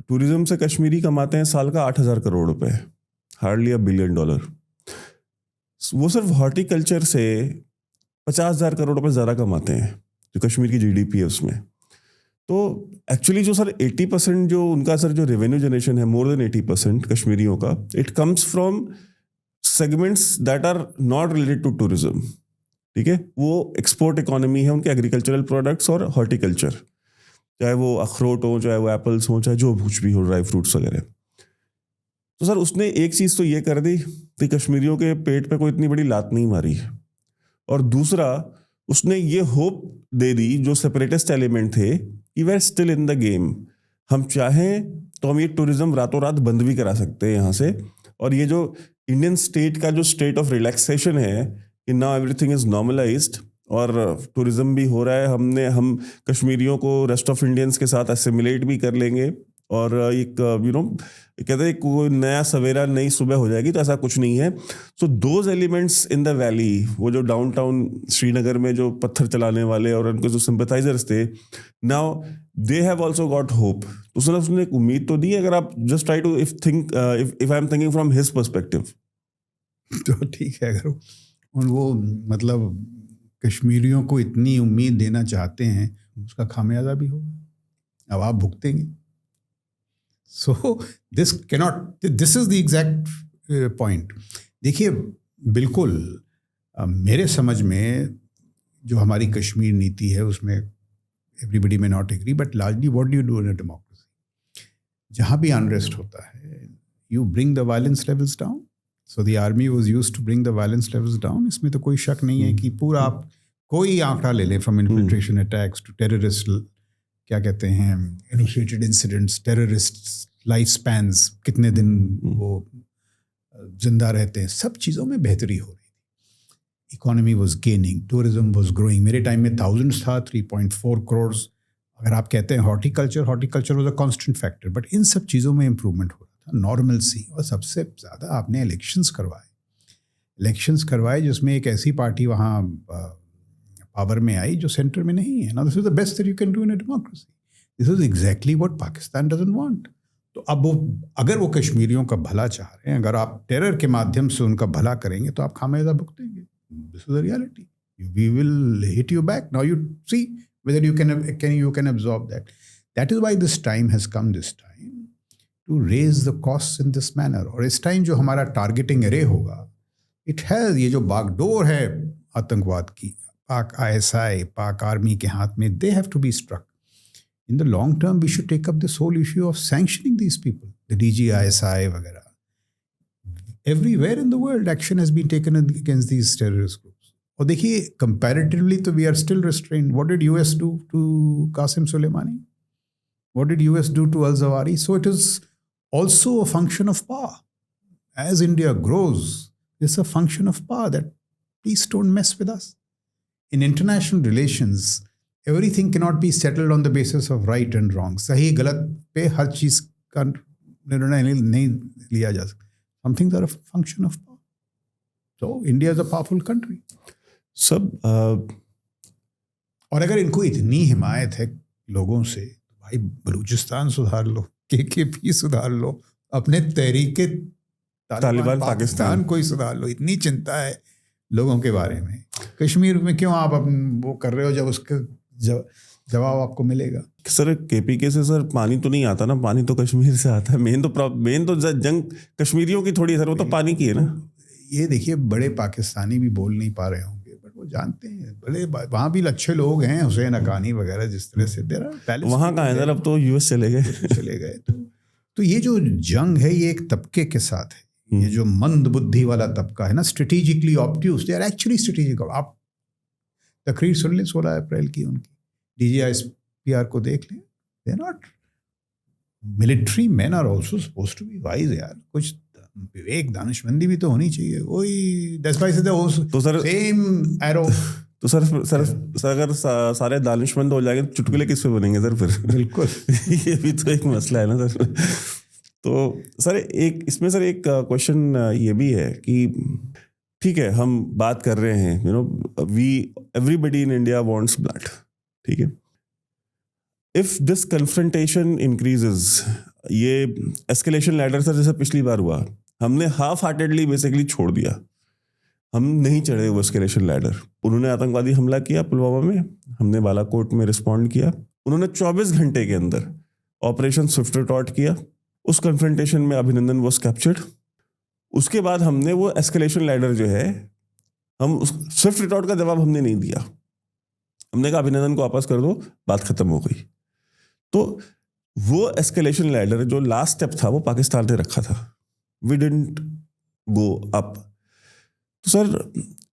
S2: Tourism से कश्मीरी कमाते हैं साल का 8,000 करोड़ रुपए, हार्डली $1 billion। वो सिर्फ हॉर्टिकल्चर से 50,000 करोड़ रुपए ज़्यादा कमाते हैं जो कश्मीर की GDP है उसमें। तो एक्चुअली जो सर 80% जो उनका सर जो रेवेन्यू जनरेशन है, मोर देन 80% कश्मीरियों का, it comes from segments that are not related to tourism. ठीक है, वो एक्सपोर्ट इकोनॉमी है उनके, एग्रीकल्चरल प्रोडक्ट्स और हॉर्टिकल्चर, चाहे वो अखरोट हो, चाहे वो एप्पल्स हो, चाहे जो कुछ भी हो, ड्राई फ्रूट्स वगैरह। तो सर उसने एक चीज़ तो ये कर दी कि कश्मीरियों के पेट पे कोई इतनी बड़ी लात नहीं मारी, और दूसरा उसने ये होप दे दी जो सेपरेटिस्ट एलिमेंट थे कि वे are still in the game. हम चाहें तो हम ये टूरिज्म रातों रात बंद भी करा सकते हैं यहाँ से। और ये जो इंडियन स्टेट का जो स्टेट ऑफ रिलैक्सेशन है कि नाउ एवरीथिंग इज नॉर्मलाइज्ड और टूरिज्म भी हो रहा है, हम कश्मीरियों को रेस्ट ऑफ इंडियंस के साथ एसिमिलेट भी कर लेंगे, और एक कहते हैं कोई नया सवेरा नई सुबह हो जाएगी, तो ऐसा कुछ नहीं है। So those elements in the valley, वो जो डाउनटाउन श्रीनगर में जो पत्थर चलाने वाले और उनके जो सिंपैथाइजर्स थे, now they have also got hope. तो सर उसने एक उम्मीद तो दी, अगर आप just try to if I am thinking from his perspective.
S1: तो ठीक है, अगर वो मतलब कश्मीरियों को इतनी उम्मीद देना चाहते हैं, उसका खामियाजा भी होगा, अब आप भुगतेंगे। So this is the exact point. देखिए बिल्कुल मेरे समझ में जो हमारी कश्मीर नीति है उसमें everybody may not agree, but largely what do you do in a democracy? जहाँ भी अनरेस्ट होता है, you bring the violence levels down. So the army was used to bring the violence levels down. इसमें तो कोई शक नहीं है कि पूरा आप कोई आंकड़ा ले लें, from infiltration attacks to terrorist, क्या कहते हैं, initiated incidents, terrorist life spans, कितने दिन वो जिंदा रहते हैं, सब चीज़ों में बेहतरी हो रही थी। Economy was gaining, tourism was growing. मेरे टाइम में थाउजेंड्स था, 3.4 करोड़। अगर आप कहते हैं horticulture was a constant factor, but in सब चीज़ों में इंप्रूवमेंट हो रहा था, नॉर्मल सी। और सबसे ज़्यादा आपने इलेक्शंस करवाए जिसमें एक ऐसी पार्टी वहाँ पावर में आई जो सेंटर में नहीं है। Now this is the best that you can do in a democracy. This is exactly what Pakistan doesn't want. तो अब वो अगर वो कश्मीरियों का भला चाह रहे हैं, अगर आप टेरर के माध्यम से उनका भला करेंगे तो आप खामियाजा भुगतेंगे. This is the reality. We will hit you back. Now you see whether you can absorb that. That is why this time has come this time to raise the costs in this manner. और इस time जो हमारा targeting array होगा, it has, ये जो बागडोर है आतंकवाद की, पाक ISI, पाक आर्मी के हाथ में, they have to be struck. In the long term, we should take up this whole issue of sanctioning these people, the DGISI वगैरह. Everywhere in the world, action has been taken against these terrorist groups. और देखिए, comparatively तो we are still restrained. What did US do to Qasem Soleimani? What did US do to al-Zawahiri? So it is also a function of power. As India grows, it's a function of power that please don't mess with us. In international relations, everything cannot be settled on the basis of right and wrong. सही गलत पे हर चीज का निर्णय नहीं लिया जा सकता. Some things are a function of power. So India is a powerful country.
S2: सब
S1: और अगर इनको इतनी हिमायत है लोगों से, भाई बलूचिस्तान सुधार लो, KKP सुधार लो, अपने तहरीके तालिबान पाकिस्तान को ही सुधार लो. इतनी चिंता है लोगों के बारे में. कश्मीर में क्यों आप वो कर रहे हो जब उसका जवाब आपको मिलेगा?
S2: सर KPK से सर पानी तो नहीं आता ना, पानी तो कश्मीर से आता है. मेन तो जंग कश्मीरियों की थोड़ी, सर वो तो पानी की है ना.
S1: ये देखिए, बड़े पाकिस्तानी भी बोल नहीं पा रहे होंगे, बट वो जानते हैं. भले वहाँ भी अच्छे लोग हैं, हुसैन हक्कानी वगैरह, जिस तरह से
S2: वहाँ कहाँ है सर, अब तो US चले गए.
S1: तो ये जो जंग है, ये एक तबके के साथ है. ये जो मंद बुद्धि वाला तबका है ना, strategically obtuse, they are actually strategic. आप तकरीर सुन लें 16 अप्रैल की उनकी, DGISPR को देख लें. They are not military man, are also suppose to be wise. यार कुछ विवेक, दानिशमंदी भी तो होनी चाहिए. वही
S2: तो सर
S1: सेम एरो.
S2: तो सर अगर सारे दानिशमंद हो जाएंगे तो चुटकुले किस पे बनेंगे सर फिर?
S1: बिल्कुल.
S2: ये भी तो एक मसला है ना सर. तो सर इसमें सर एक क्वेश्चन ये भी है कि ठीक है, हम बात कर रहे हैं, everybody in India wants blood, ठीक है. इफ दिस कन्फ्रंटेशन इंक्रीजेस, ये एस्केलेशन लैडर सर जैसे पिछली बार हुआ, हमने हाफ हार्टेडली बेसिकली छोड़ दिया, हम नहीं चढ़े वो एस्केलेशन लैडर. उन्होंने आतंकवादी हमला किया पुलवामा में, हमने बालाकोट में रिस्पॉन्ड किया. उन्होंने 24 घंटे के अंदर ऑपरेशन स्विफ्ट रिटॉर्ट किया. उस कन्फ्रंटेशन में अभिनंदन वॉज कैप्चर्ड. उसके बाद हमने वो एस्केलेशन लैडर जो है, हम उस स्विफ्ट रिटॉर्ट का जवाब हमने नहीं दिया. हमने कहा अभिनंदन को वापस कर दो, बात खत्म हो गई. तो वो एस्केलेशन लैडर जो लास्ट स्टेप था, वो पाकिस्तान ने रखा था. We didn't go up. तो सर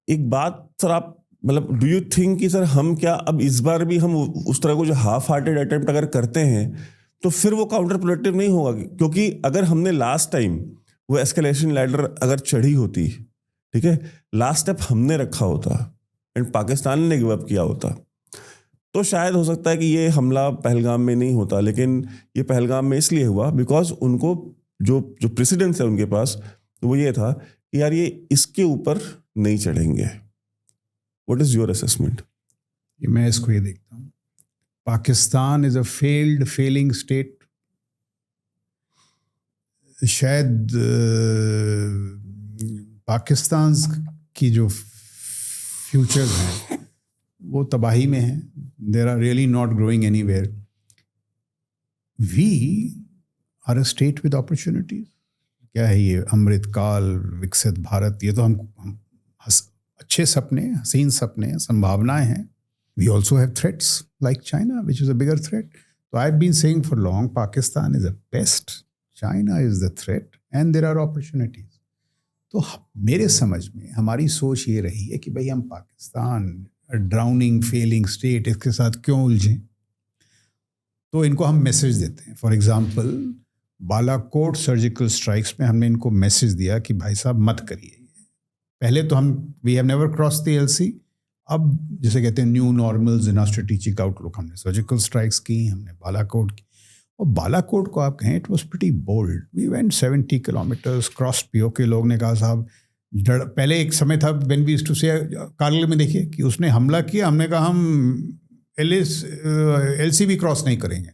S2: एक बात सर, आप मतलब डू यू थिंक कि सर हम क्या अब इस बार भी हम उस तरह को जो हाफ हार्टेड अटेम्प्ट अगर करते हैं तो फिर वो काउंटर प्रोडक्टिव नहीं होगा? क्योंकि अगर हमने लास्ट टाइम वो एस्केलेशन लैडर अगर चढ़ी होती, ठीक है, लास्ट स्टेप हमने रखा होता एंड पाकिस्तान ने गिव अप किया होता, तो शायद हो सकता है कि ये हमला पहलगाम में नहीं होता. लेकिन ये पहलगाम में इसलिए हुआ बिकॉज उनको जो प्रेसिडेंस है उनके पास, तो वो ये था कि यार ये इसके ऊपर नहीं चढ़ेंगे. What is your assessment?
S1: मैं इसको ये देखता हूँ, Pakistan is a failing state. शायद पाकिस्तान की जो फ्यूचर्स हैं वो तबाही में हैं. There are really not growing anywhere. We are a state with opportunities. क्या है ये अमृत काल, विकसित भारत, ये तो हम अच्छे सपने, हसीन सपने, संभावनाएं हैं. We also have threats like China, which is a bigger threat. So I've been saying for long, Pakistan is the best, China is the threat, and there are opportunities. तो मेरे समझ में हमारी सोच ये रही है कि भाई हम पाकिस्तान, ड्राउनिंग फेलिंग स्टेट, इसके साथ क्यों उलझें. तो इनको हम मैसेज देते हैं. For example Balakot surgical strikes में हमने इनको मैसेज दिया कि भाई साहब मत करिए. पहले तो हम we have never cross the LC. अब जैसे कहते हैं new normals in our strategic outlook, हमने सर्जिकल स्ट्राइक्स की, हमने बालाकोट की. और बालाकोट को आप कहें, it was pretty bold. We went 70 kilometres cross. POK लोग ने कहा साहब, पहले एक समय था व्हेन वी यूज्ड टू से, कारगिल में देखिए कि उसने हमला किया, हमने कहा हम LC भी क्रॉस नहीं करेंगे,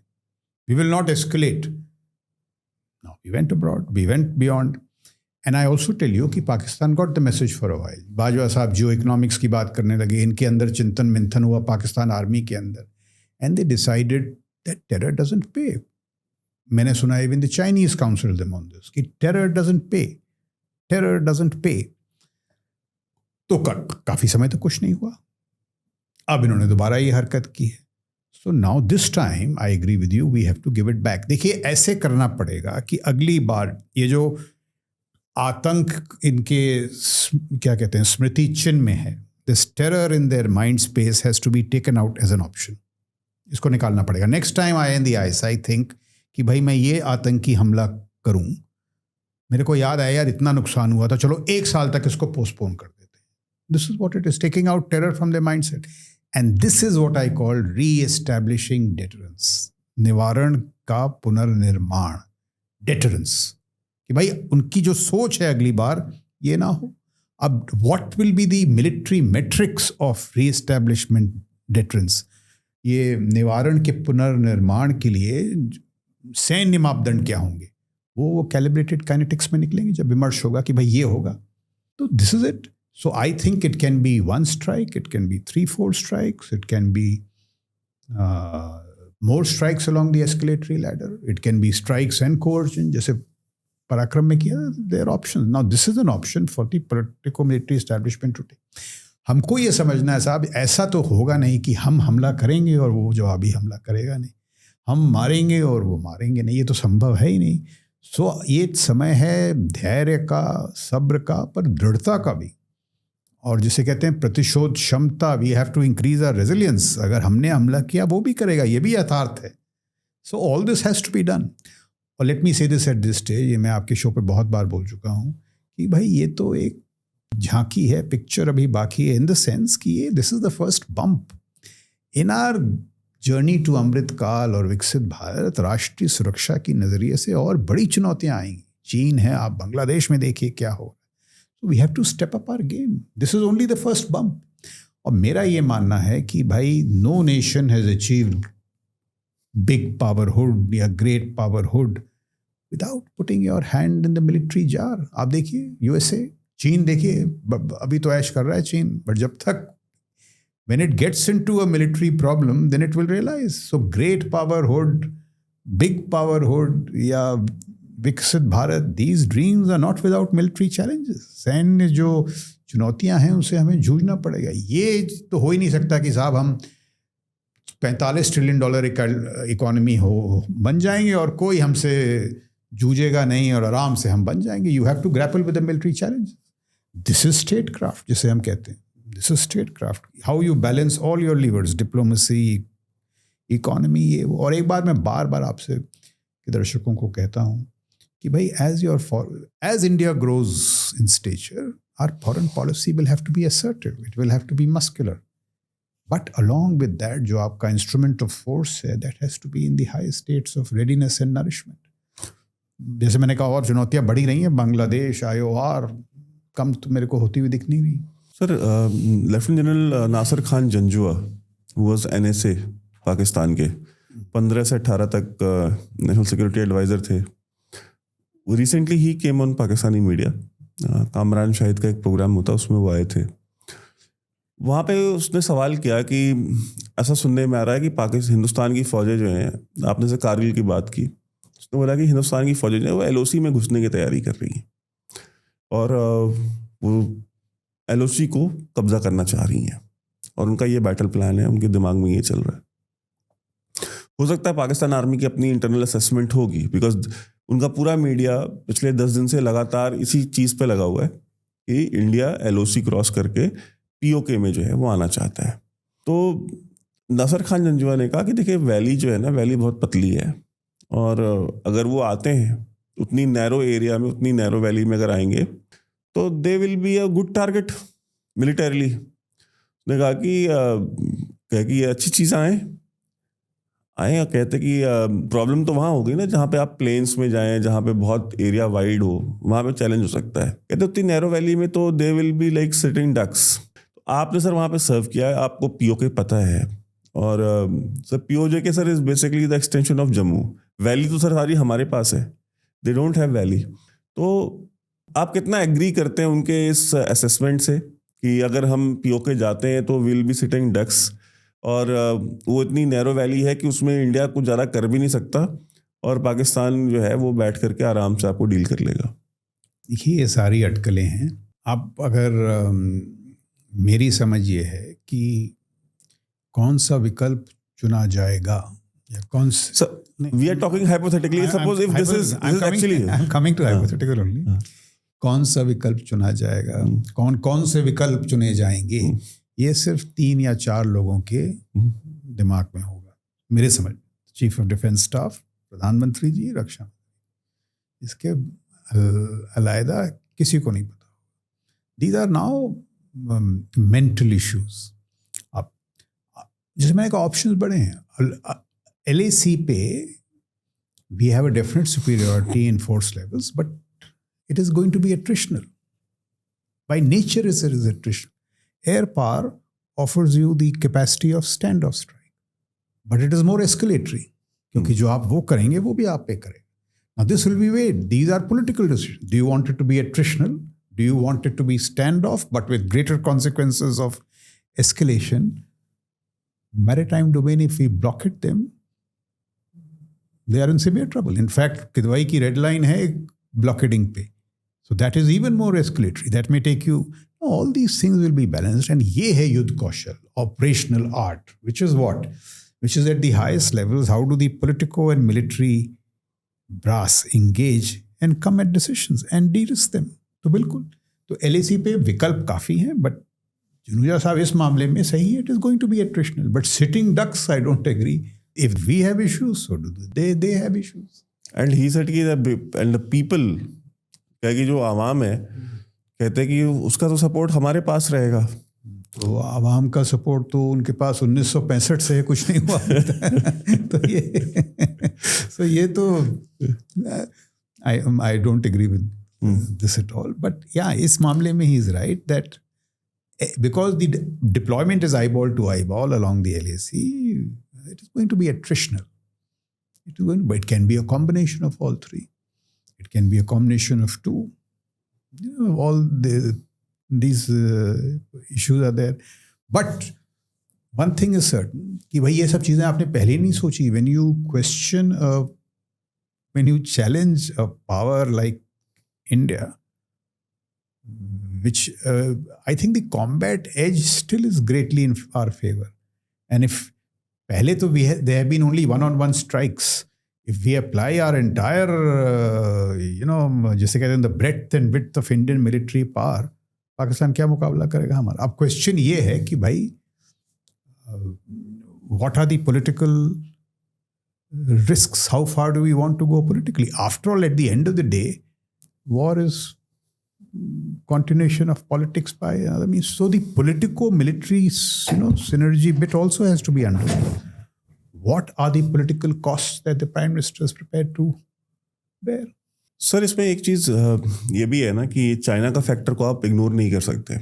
S1: we will not escalate. Now we went abroad, we went beyond. And I also tell you कि Pakistan got the message for a while. Bajwa साहब जियो इकोनॉमिक्स की बात करने लगे, इनके अंदर चिंतन मंथन हुआ पाकिस्तान आर्मी के अंदर, and they decided that terror doesn't pay. मैंने सुना even the Chinese counseled them on this कि terror doesn't pay, terror doesn't pay. तो काफी समय तक कुछ नहीं हुआ. अब इन्होंने दोबारा ये हरकत की है. So now this time I agree with you, we have to give it back. देखिए ऐसे करना पड़ेगा कि अगली बार ये जो आतंक इनके क्या कहते हैं स्मृति चिन्ह में है, this terror in their mind space has to be taken out as an option. इसको निकालना पड़ेगा. Next time I in the ice I think कि भाई मैं ये आतंकी हमला करूं, मेरे को याद आया यार इतना नुकसान हुआ था, चलो 1 साल तक इसको पोस्टपोन कर देते हैं. This is what it is, taking out terror from the mindset. And this is what I call re-establishing deterrence, निवारण का पुनर्निर्माण, डेटरेंस, कि भाई उनकी जो सोच है अगली बार ये ना हो. अब what will be the military metrics of re-establishment deterrence, ये निवारण के पुनर्निर्माण के लिए सैन्य मापदंड क्या होंगे, वो कैलिब्रेटेड काइनेटिक्स में निकलेंगे जब विमर्श होगा कि भाई ये होगा. तो this is it. So I think it can be 1 strike, it can be 3-4 strikes, it can be more strikes along the escalatory ladder, it can be strikes and coercion जैसे पराक्रम में किया. There option. Now this is an option for the politico military establishment to take. हमको ये समझना है साहब, ऐसा तो होगा नहीं कि हम हमला करेंगे और वो जवाबी हमला करेगा नहीं, हम मारेंगे और वो मारेंगे नहीं, ये तो संभव है ही नहीं. सो ये समय है धैर्य का, सब्र का, पर दृढ़ता का भी, और जिसे कहते हैं प्रतिशोध क्षमता. We have to increase our resilience. अगर हमने हमला किया वो भी करेगा, ये भी यथार्थ है. So all this has to be done. और let me say this at this stage, ये मैं आपके शो पे बहुत बार बोल चुका हूँ कि भाई ये तो एक झांकी है, पिक्चर अभी बाकी है, इन द सेंस कि ये this is the first bump in our journey to Amrit Kaal और विकसित भारत. राष्ट्रीय सुरक्षा की नज़रिए से और बड़ी चुनौतियाँ आएंगी. चीन है, आप बांग्लादेश में देखिए क्या हो. So we have to step up our game. This is only the first bump. और मेरा ये मानना है कि भाई no nation has achieved big powerhood या great powerhood without putting your hand in the military jar. आप देखिए USA, चीन देखिए, अभी तो ऐश कर रहा है चीन, बट जब तक when it gets into a military problem then it will realize. So great powerhood, big powerhood या विकसित Bharat, these dreams are not without military challenges. सैन्य जो चुनौतियां हैं उसे हमें जूझना पड़ेगा. ये तो हो ही नहीं सकता कि साहब हम $45 ट्रिलियन इकोनॉमी बन जाएंगे और कोई हमसे जूझेगा नहीं और आराम से हम बन जाएंगे. You have to grapple with the military challenge. This is state craft जिसे हम कहते हैं. This is state craft. How you balance all your levers, diplomacy, economy, ये वो. और एक बात मैं बार बार आपसे के दर्शकों को कहता हूँ कि भाई as India grows in stature, our foreign policy will have to be assertive, it will have to be muscular. But along with that, जो आपका instrument of force है, that has to be in the high states of readiness and nourishment. जैसे मैंने कहा और चुनौतियाँ बढ़ी रही हैं. बांग्लादेश, IOR कम तो मेरे को होती हुई दिख नहीं रही.
S2: Sir, lieutenant general Nasir Khan Janjua was NSA Pakistan के 15 से 18 तक नेशनल सिक्योरिटी एडवाइज़र थे. रिसेंटली ही came on Pakistani media. Kamran Shahid का एक प्रोग्राम होता, उसमें वो आए थे. वहाँ पे उसने सवाल किया कि ऐसा सुनने में आ रहा है कि हिंदुस्तान की फ़ौजें जो हैं, आपने से कारगिल की बात की, उसने बोला कि हिंदुस्तान की फ़ौजें जो है वो LOC में घुसने की तैयारी कर रही हैं और वो LOC को कब्ज़ा करना चाह रही हैं और उनका ये बैटल प्लान है, उनके दिमाग में ये चल रहा है. हो सकता है पाकिस्तान आर्मी की अपनी इंटरनल असेसमेंट होगी, बिकॉज उनका पूरा मीडिया पिछले 10 दिन से लगातार इसी चीज़ पे लगा हुआ है कि इंडिया LOC क्रॉस करके POK में जो है वो आना चाहता है. तो नासिर खान जंजुआ ने कहा कि देखिए वैली जो है ना, वैली बहुत पतली है और अगर वो आते हैं उतनी नैरो एरिया में, उतनी नैरो वैली में अगर आएंगे तो they will be a good target militarily. उसने कहा कि ये अच्छी चीज़ आए और कहते कि प्रॉब्लम तो वहाँ होगी ना जहाँ पे आप प्लेन्स में जाएं, जहाँ पे बहुत एरिया वाइड हो, वहाँ पे चैलेंज हो सकता है. कहते उतनी नैरो वैली में तो they will be like sitting ducks. आपने सर वहाँ पे सर्व किया है, आपको POK पता है और sir POK sir is basically the extension of Jammu. Valley तो सर सारी हमारे पास है. They don't have valley. तो आप कितना एग्री करते हैं उनके इस असेसमेंट से कि अगर हम पीओके जाते हैं तो विल बी सिटिंग डक्स, और वो इतनी नैरो वैली है कि उसमें इंडिया कुछ ज़्यादा कर भी नहीं सकता और पाकिस्तान जो है वो बैठ करके आराम से आपको डील कर लेगा?
S1: देखिए, ये सारी अटकलें हैं। आप अगर मेरी समझ ये है कि कौन सा विकल्प चुना जाएगा या कौन सा,
S2: we are talking hypothetically, suppose if this is actually,
S1: I am coming to hypothetical only. कौन सा विकल्प चुना जाएगा, कौन कौन से विकल्प चुने जाएंगे, ये सिर्फ 3 या 4 लोगों के दिमाग में होगा मेरे समझ। चीफ ऑफ डिफेंस स्टाफ, प्रधानमंत्री जी, रक्षा, इसके अलग किसी को नहीं पता। These are now mental issues. अब जैसे मैंने कहा, ऑप्शंस बड़े हैं। LAC पे we have a definite superiority in force levels, but it is going to be attritional. By nature, it is attritional. Air power offers you the capacity of standoff strike, but it is more escalatory. क्योंकि जो आप वो करेंगे वो भी आप पे करेंगे. Now this will be weighed. These are political decisions. Do you want it to be attritional? Do you want it to be standoff, but with greater consequences of escalation? Maritime domain, if we block it, them, they are in severe trouble. In fact, Kidwai की red line है blockading पे. So that is even more escalatory. That may take you, all these things will be balanced. And ये है युद्ध कौशल, operational art, which is what? Which is at the highest levels. How do the politico and military brass engage and come at decisions and de-risk them? तो बिल्कुल, तो LAC पे विकल्प काफ़ी हैं, but जुनूजा साहब इस मामले में सही है, it is going to be attritional. But sitting ducks, I don't agree. If we have issues, so do they have issues.
S2: And he said कि the people, कि जो आवाम है, कहते हैं कि उसका तो सपोर्ट हमारे पास रहेगा।
S1: तो आवाम का सपोर्ट तो उनके पास 1965 से कुछ नहीं हुआ। तो ये तो I don't agree with this at all. But yeah, इस मामले में he is right that because the deployment is eyeball to eyeball along the LAC, it is going to be attritional. But it can be a combination of all three. It can be a combination of two. All these issues are there. But one thing is certain कि भाई ये सब चीज़ें आपने पहले नहीं सोची. When you question, when you challenge a power like India, which I think the combat edge still is greatly in our favor. And if पहले तो there have been only one-on-one strikes. If we apply our entire, जैसे कहते हैं, the breadth and width of Indian military power, Pakistan क्या मुकाबला करेगा हमारा? अब क्वेश्चन ये है कि भाई, what are the political risks? How far do we want to go politically? After all, at the end of the day, war is continuation of politics by other means. So the politico-military, synergy bit also has to be understood. What are the political costs that the Prime Minister is prepared to bear?
S2: Sir, इसमें एक चीज़ ये भी है ना कि China का factor को आप इग्नोर नहीं कर सकते।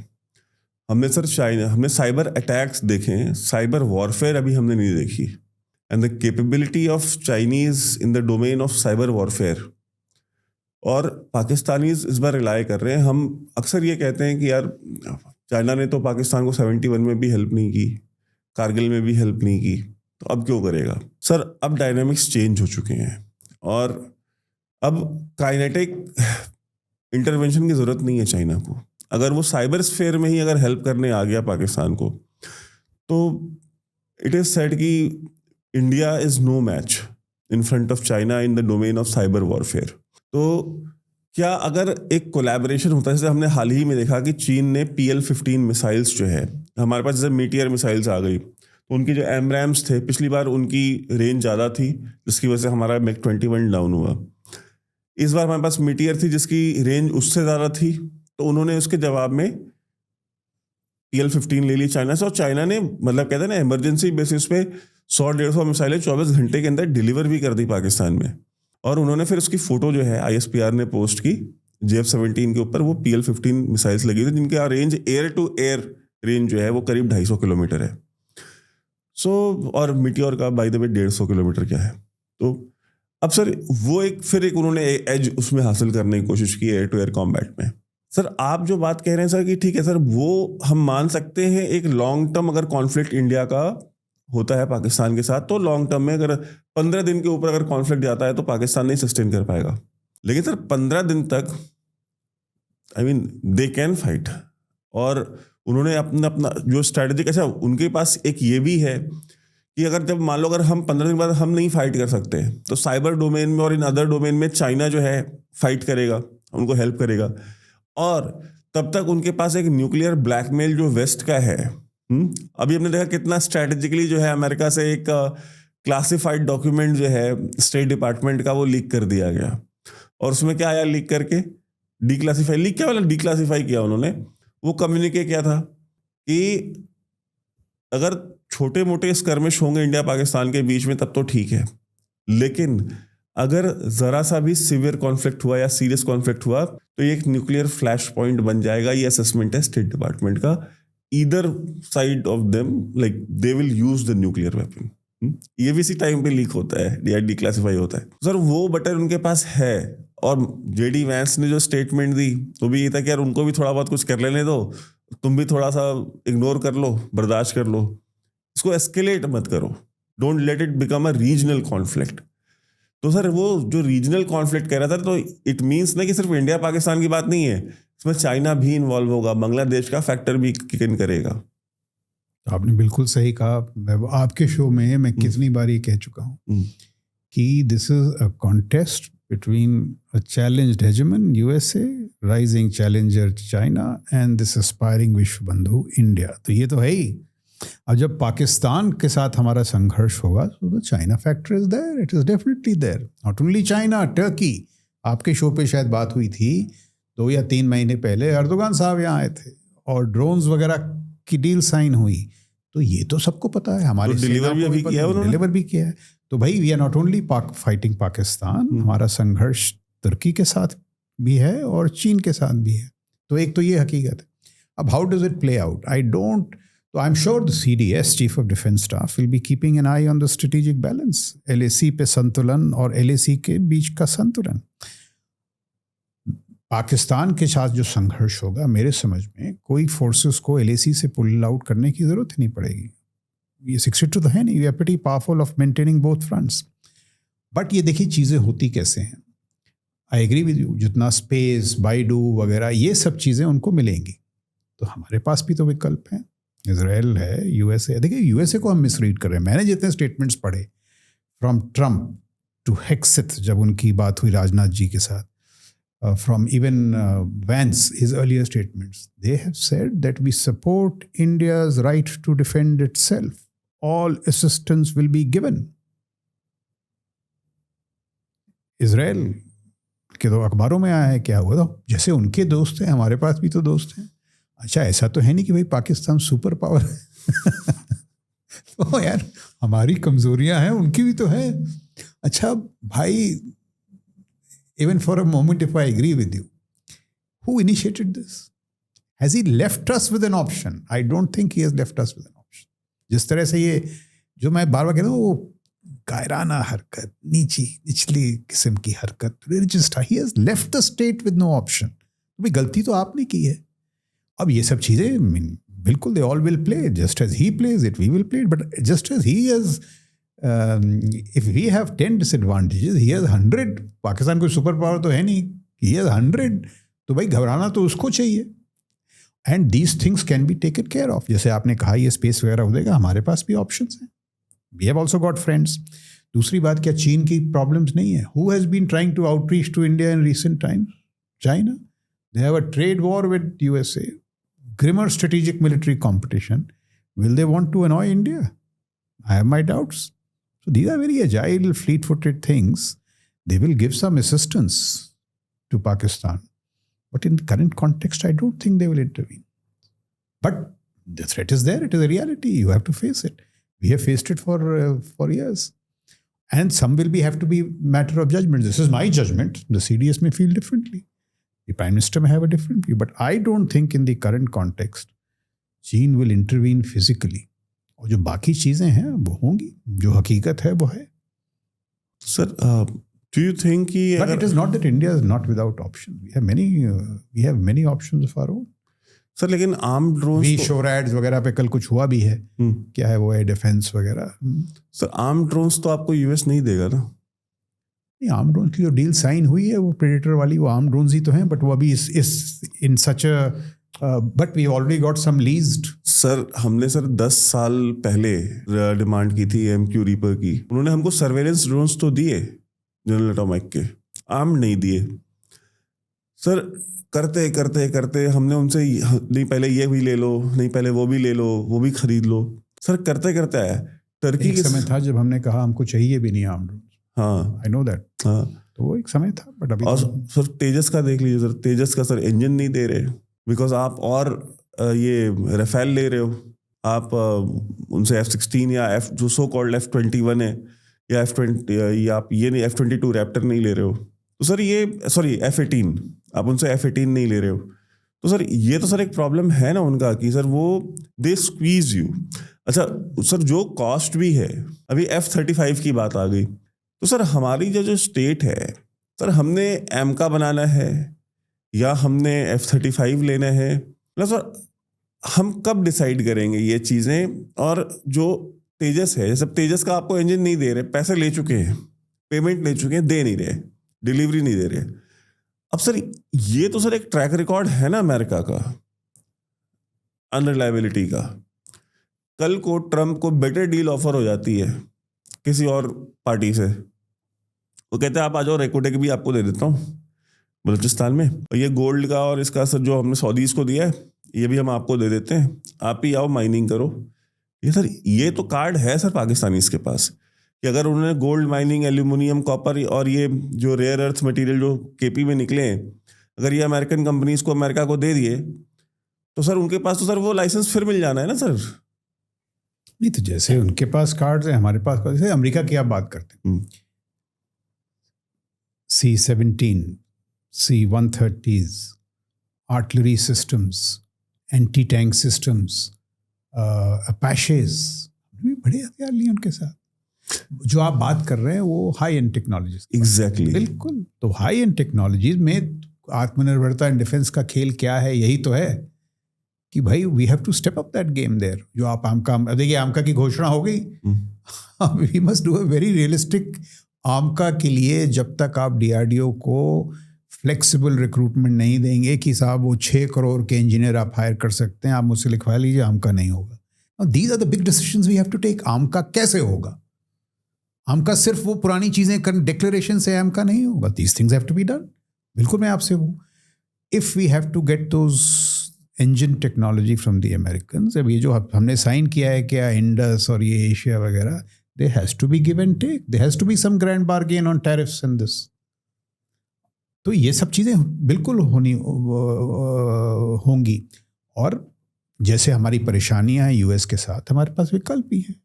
S2: हमने साइबर अटैक्स देखे, साइबर वॉरफेयर अभी हमने नहीं देखी। And the capability of Chinese in the domain of cyber warfare, और पाकिस्तानीज इस बार रिलाय कर रहे हैं। हम अक्सर ये कहते हैं कि यार, चाइना ने तो पाकिस्तान को 71 में भी हेल्प नहीं की, कारगिल में भी हेल्प नहीं की, तो अब क्यों करेगा? सर, अब डायनामिक्स चेंज हो चुके हैं और अब काइनेटिक इंटरवेंशन की ज़रूरत नहीं है चाइना को। अगर वो साइबर स्फेयर में ही अगर हेल्प करने आ गया पाकिस्तान को, तो इट इज़ सेड कि India is no match in front of China in the domain of cyber warfare. तो क्या अगर एक कोलैबोरेशन होता है, जैसे हमने हाल ही में देखा कि चीन ने PL-15 मिसाइल्स जो है, हमारे पास जैसे मीटियर मिसाइल्स आ गई, तो उनकी जो एमरैम्स थे, पिछली बार उनकी रेंज ज़्यादा थी, जिसकी वजह से हमारा MiG-21 डाउन हुआ। इस बार हमारे पास मीटियर थी जिसकी रेंज उससे ज़्यादा थी, तो उन्होंने उसके जवाब में PL-15 ले ली चाइना से, और चाइना ने, मतलब कहते हैं ना, इमरजेंसी बेसिस पे 100-150 मिसाइलें 24 घंटे के अंदर डिलीवर भी कर दी पाकिस्तान में। और उन्होंने फिर उसकी फ़ोटो जो है ISPR ने पोस्ट की JF-17 के ऊपर, वो PL-15 मिसाइल्स लगी थी, जिनका range air to air range जो है वो करीब 250 किलोमीटर है। सो और मीटियोर का बाय द वे 150 किलोमीटर क्या है। तो अब सर वो फिर उन्होंने एज उसमें हासिल करने की कोशिश की एयर टू एयर कॉम्बैट में। सर आप जो बात कह रहे हैं सर कि ठीक है सर, वो हम मान सकते हैं एक लॉन्ग टर्म अगर कॉन्फ्लिक्ट इंडिया का होता है पाकिस्तान के साथ, तो लॉन्ग टर्म में अगर 15 दिन के ऊपर अगर कॉन्फ्लिक्ट जाता है तो पाकिस्तान नहीं सस्टेन कर पाएगा। लेकिन सर 15 दिन तक I mean they can fight, और उन्होंने अपना जो स्ट्रैटेजिक, अच्छा उनके पास एक ये भी है कि अगर जब मान लो अगर हम 15 दिन बाद हम नहीं फाइट कर सकते तो साइबर डोमेन में और इन अदर डोमेन में चाइना जो है फाइट करेगा, उनको हेल्प करेगा, और तब तक उनके पास एक न्यूक्लियर ब्लैकमेल जो वेस्ट का है। अभी हमने देखा कितना स्ट्रैटेजिकली जो है अमेरिका से एक क्लासिफाइड डॉक्यूमेंट जो है स्टेट डिपार्टमेंट का वो लीक कर दिया गया, और उसमें क्या आया लीक करके, डिक्लासिफाई किया उन्होंने। वो कम्युनिके क्या था कि अगर छोटे मोटे स्कर्मिश होंगे इंडिया पाकिस्तान के बीच में तब तो ठीक है, लेकिन अगर जरा सा भी सीवियर कॉन्फ्लिक्ट हुआ या सीरियस कॉन्फ्लिक्ट हुआ तो ये एक न्यूक्लियर फ्लैश पॉइंट बन जाएगा। ये असेसमेंट है स्टेट डिपार्टमेंट का। Either side of them like they will use the nuclear weapon. ये भी इसी टाइम पे लीक होता है या डिक्लासिफाई होता है। सर वो बटन उनके पास है, और जेडी वैंस ने जो स्टेटमेंट दी तो भी ये था कि यार उनको भी थोड़ा बहुत कुछ कर लेने दो, तुम भी थोड़ा सा इग्नोर कर लो, बर्दाश्त कर लो, इसको एस्केलेट मत करो, don't let it become a regional conflict. तो सर वो जो रीजनल कॉन्फ्लिक्ट कह रहा था, तो इट मीन्स ना कि सिर्फ इंडिया पाकिस्तान की बात नहीं है, इसमें चाइना भी इन्वॉल्व होगा, बांग्लादेश का फैक्टर भी किक इन करेगा।
S1: आपने बिल्कुल सही कहा। आपके शो में मैं कितनी बार ये कह चुका हूँ कि this is a contest between a challenged hegemon USA, rising challenger China and this aspiring Vishwa Bandhu India. तो ये तो है ही। अब जब पाकिस्तान के साथ हमारा संघर्ष होगा तो China factor is there, it is definitely there. Not only China, Turkey. आपके शो पे शायद बात हुई थी 2 या 3 महीने पहले, अर्दोगान साहब यहाँ आए थे और ड्रोन्स वगैरह की डील साइन हुई। तो ये तो सबको पता है, हमारे
S2: डिलीवर भी
S1: किया है। तो भाई we are not only fighting Pakistan, हमारा संघर्ष तुर्की के साथ भी है और चीन के साथ भी है। तो एक तो ये हकीकत है। अब how does it play out, I don't. So I'm sure the CDS, Chief of Defence Staff, will be keeping an eye on the strategic balance, LAC पे संतुलन और LAC के बीच का संतुलन। पाकिस्तान के साथ जो संघर्ष होगा, मेरे समझ में कोई फोर्सेस को LAC से पुल आउट करने की जरूरत ही नहीं पड़ेगी। ये 62 तो है नहीं, we are pretty powerful of maintaining both fronts. But ये देखिए चीज़ें होती कैसे हैं। आई एग्री विद यू, जितना स्पेस, बाइडू वगैरह ये सब चीज़ें उनको मिलेंगी, तो हमारे पास भी तो विकल्प हैं। इजराइल है, यूएसए। देखिए यूएसए को हम मिसरीड कर रहे हैं। मैंने जितने स्टेटमेंट्स पढ़े फ्रॉम ट्रम्प टू हेक्सिथ जब उनकी बात हुई राजनाथ जी के साथ, from even Vance his earlier statements, they have said that we support India's right to defend itself, all assistance will be given. Israel के तो अखबारों में आया है, क्या हुआ था, जैसे उनके दोस्त हैं हमारे पास भी तो दोस्त हैं। अच्छा ऐसा तो है नहीं कि भाई पाकिस्तान सुपर पावर है। तो यार हमारी कमजोरियां हैं, उनकी भी तो है। अच्छा भाई, even for a moment if I agree with you, who initiated this? Has he left us with an option? I don't think he has left us with an option. जिस तरह से ये जो मैं बार बार कह रहा हूँ, वो कायराना हरकत, निचली किस्म की हरकत, just he has left the state with no option. तो भाई गलती तो आपने की है। अब ये सब चीज़ें बिल्कुल, they all will play just as he plays it, we will play it, but just as he has, if we have 10 disadvantages, he has 100। Pakistan कोई सुपर पावर तो है नहीं, ही हैज 100। तो भाई घबराना तो उसको चाहिए। And these things can be taken care of. जैसे आपने कहा ये स्पेस वगैरह हो जाएगा, हमारे पास भी ऑप्शंस हैं। We have also got friends. दूसरी बात, क्या चीन की प्रॉब्लम्स नहीं है? Who has been trying to outreach to India in recent times? China. They have a trade war with USA, grimmer strategic military competition. Will they want to annoy India? I have my doubts. So these are very agile, fleet-footed things. They will give some assistance to Pakistan. But in the current context, I don't think they will intervene. But the threat is there. It is a reality. You have to face it. We have faced it for years. And some will have to be matter of judgment. This is my judgment. The CDS may feel differently. The Prime Minister may have a different view, but I don't think in the current context, China will intervene physically. और जो बाकी चीज़ें हैं वो होंगी, जो हकीकत है वो है।
S2: सर Do you think कि
S1: But it is not that India is not without options. We have many options of our own.
S2: Sir लेकिन आर्म ड्रोन्स
S1: वी शोरैड्स वगैरह पे कल कुछ हुआ भी है, क्या है वो है डिफेंस वगैरह।
S2: सर आर्म ड्रोन्स तो आपको यूएस नहीं देगा ना?
S1: नहीं, आर्म ड्रोन की जो डील साइन हुई है वो प्रेडेटर वाली, वो आर्म ड्रोन्स ही तो हैं, बट वो अभी इस in such but we already got some leased.
S2: Sir हमने सर 10 साल पहले डिमांड की थी MQ रीपर की, उन्होंने हमको सर्वेलेंस ड्रोन्स तो दिए जनरल एटॉमिक के, आर्म नहीं दिए सर। करते करते करते हमने उनसे नहीं पहले ये भी ले लो, नहीं पहले वो भी ले लो, वो भी खरीद लो, सर करते करते आया। टर्की
S1: एक समय था जब हमने कहा हमको चाहिए भी नहीं आर्म ड्रोन।
S2: हाँ
S1: आई नो दैट।
S2: हाँ
S1: तो वो एक समय था, बट अभी
S2: और सर तेजस का देख लीजिए सर, तेजस का सर इंजन नहीं दे रहे बिकॉज आप और ये राफेल ले रहे हो, आप उनसे F-16 या जो सो कॉल्ड F-21 है या F-20 या आप ये नहीं F-22 रैप्टर नहीं ले रहे हो, तो सर ये सॉरी F-18 आप उनसे F-18 नहीं ले रहे हो, तो सर ये तो सर एक प्रॉब्लम है ना उनका कि सर वो दे स्क्वीज यू। अच्छा सर जो कॉस्ट भी है, अभी F-35 की बात आ गई, तो सर हमारी जो स्टेट है सर, हमने एमका बनाना है या हमने F-35 लेना है, मतलब सर हम कब डिसाइड करेंगे ये चीज़ें? और जो तेजस है, जैसे तेजस का आपको इंजन नहीं दे रहे, पैसे ले चुके हैं, पेमेंट ले चुके हैं, दे नहीं रहे, डिलीवरी नहीं दे रहे। अब सर ये तो सर एक ट्रैक रिकॉर्ड है ना अमेरिका का अनरिलायबिलिटी का। कल को ट्रम्प को बेटर डील ऑफर हो जाती है किसी और पार्टी से, वो कहते हैं आप आ जाओ, रेकोटेक भी आपको दे देता हूँ बलूचिस्तान में, और ये गोल्ड का और इसका सर जो हमने सऊदीज को दिया है ये भी हम आपको दे देते हैं, आप ही आओ माइनिंग करो। ये सर ये तो कार्ड है सर पाकिस्तानीज के पास कि अगर उन्होंने गोल्ड माइनिंग, एल्यूमिनियम, कॉपर और ये जो रेयर अर्थ मटेरियल जो केपी में निकले हैं, अगर ये अमेरिकन कंपनीज को अमेरिका को दे दिए तो सर उनके पास तो सर वो लाइसेंस फिर मिल जाना है ना सर।
S1: नहीं तो जैसे उनके पास कार्ड है, हमारे पास, जैसे अमेरिका की आप बात करते हैं, C-17, C-130s, artillery systems, anti tank systems, Apaches, बड़े हथियार लिए उनके साथ। जो आप बात कर रहे हैं वो हाई एंड टेक्नोलॉजीज।
S2: एग्जैक्टली
S1: बिल्कुल। तो हाई एंड टेक्नोलॉजीज में आत्मनिर्भरता एंड डिफेंस का खेल क्या है? यही तो है कि भाई we have to step up that game there. जो आप आमका, देखिए आमका की घोषणा हो गई, we must do a very realistic AMCA के लिए। जब तक आप DRDO को फ्लेक्सिबल रिक्रूटमेंट नहीं देंगे कि साहब वो 6 करोड़ के इंजीनियर आप हायर कर सकते हैं, आप मुझसे लिखवा लीजिए, आमका नहीं होगा। These are the big decisions we have to take. AMCA कैसे होगा? आमका सिर्फ वो पुरानी चीज़ें कर डिक्लेरेशन से आमका नहीं होगा। These things have to be done. बिल्कुल मैं आपसे हूँ। If we have to get those engine technology from the Americans, अब ये जो हमने साइन किया है क्या इंडस और ये एशिया वगैरह, there has to be give and take. There has to be some grand bargain on tariffs and this. तो ये सब चीज़ें बिल्कुल होंगी। और जैसे हमारी परेशानियां हैं यूएस के साथ, हमारे पास विकल्प भी है।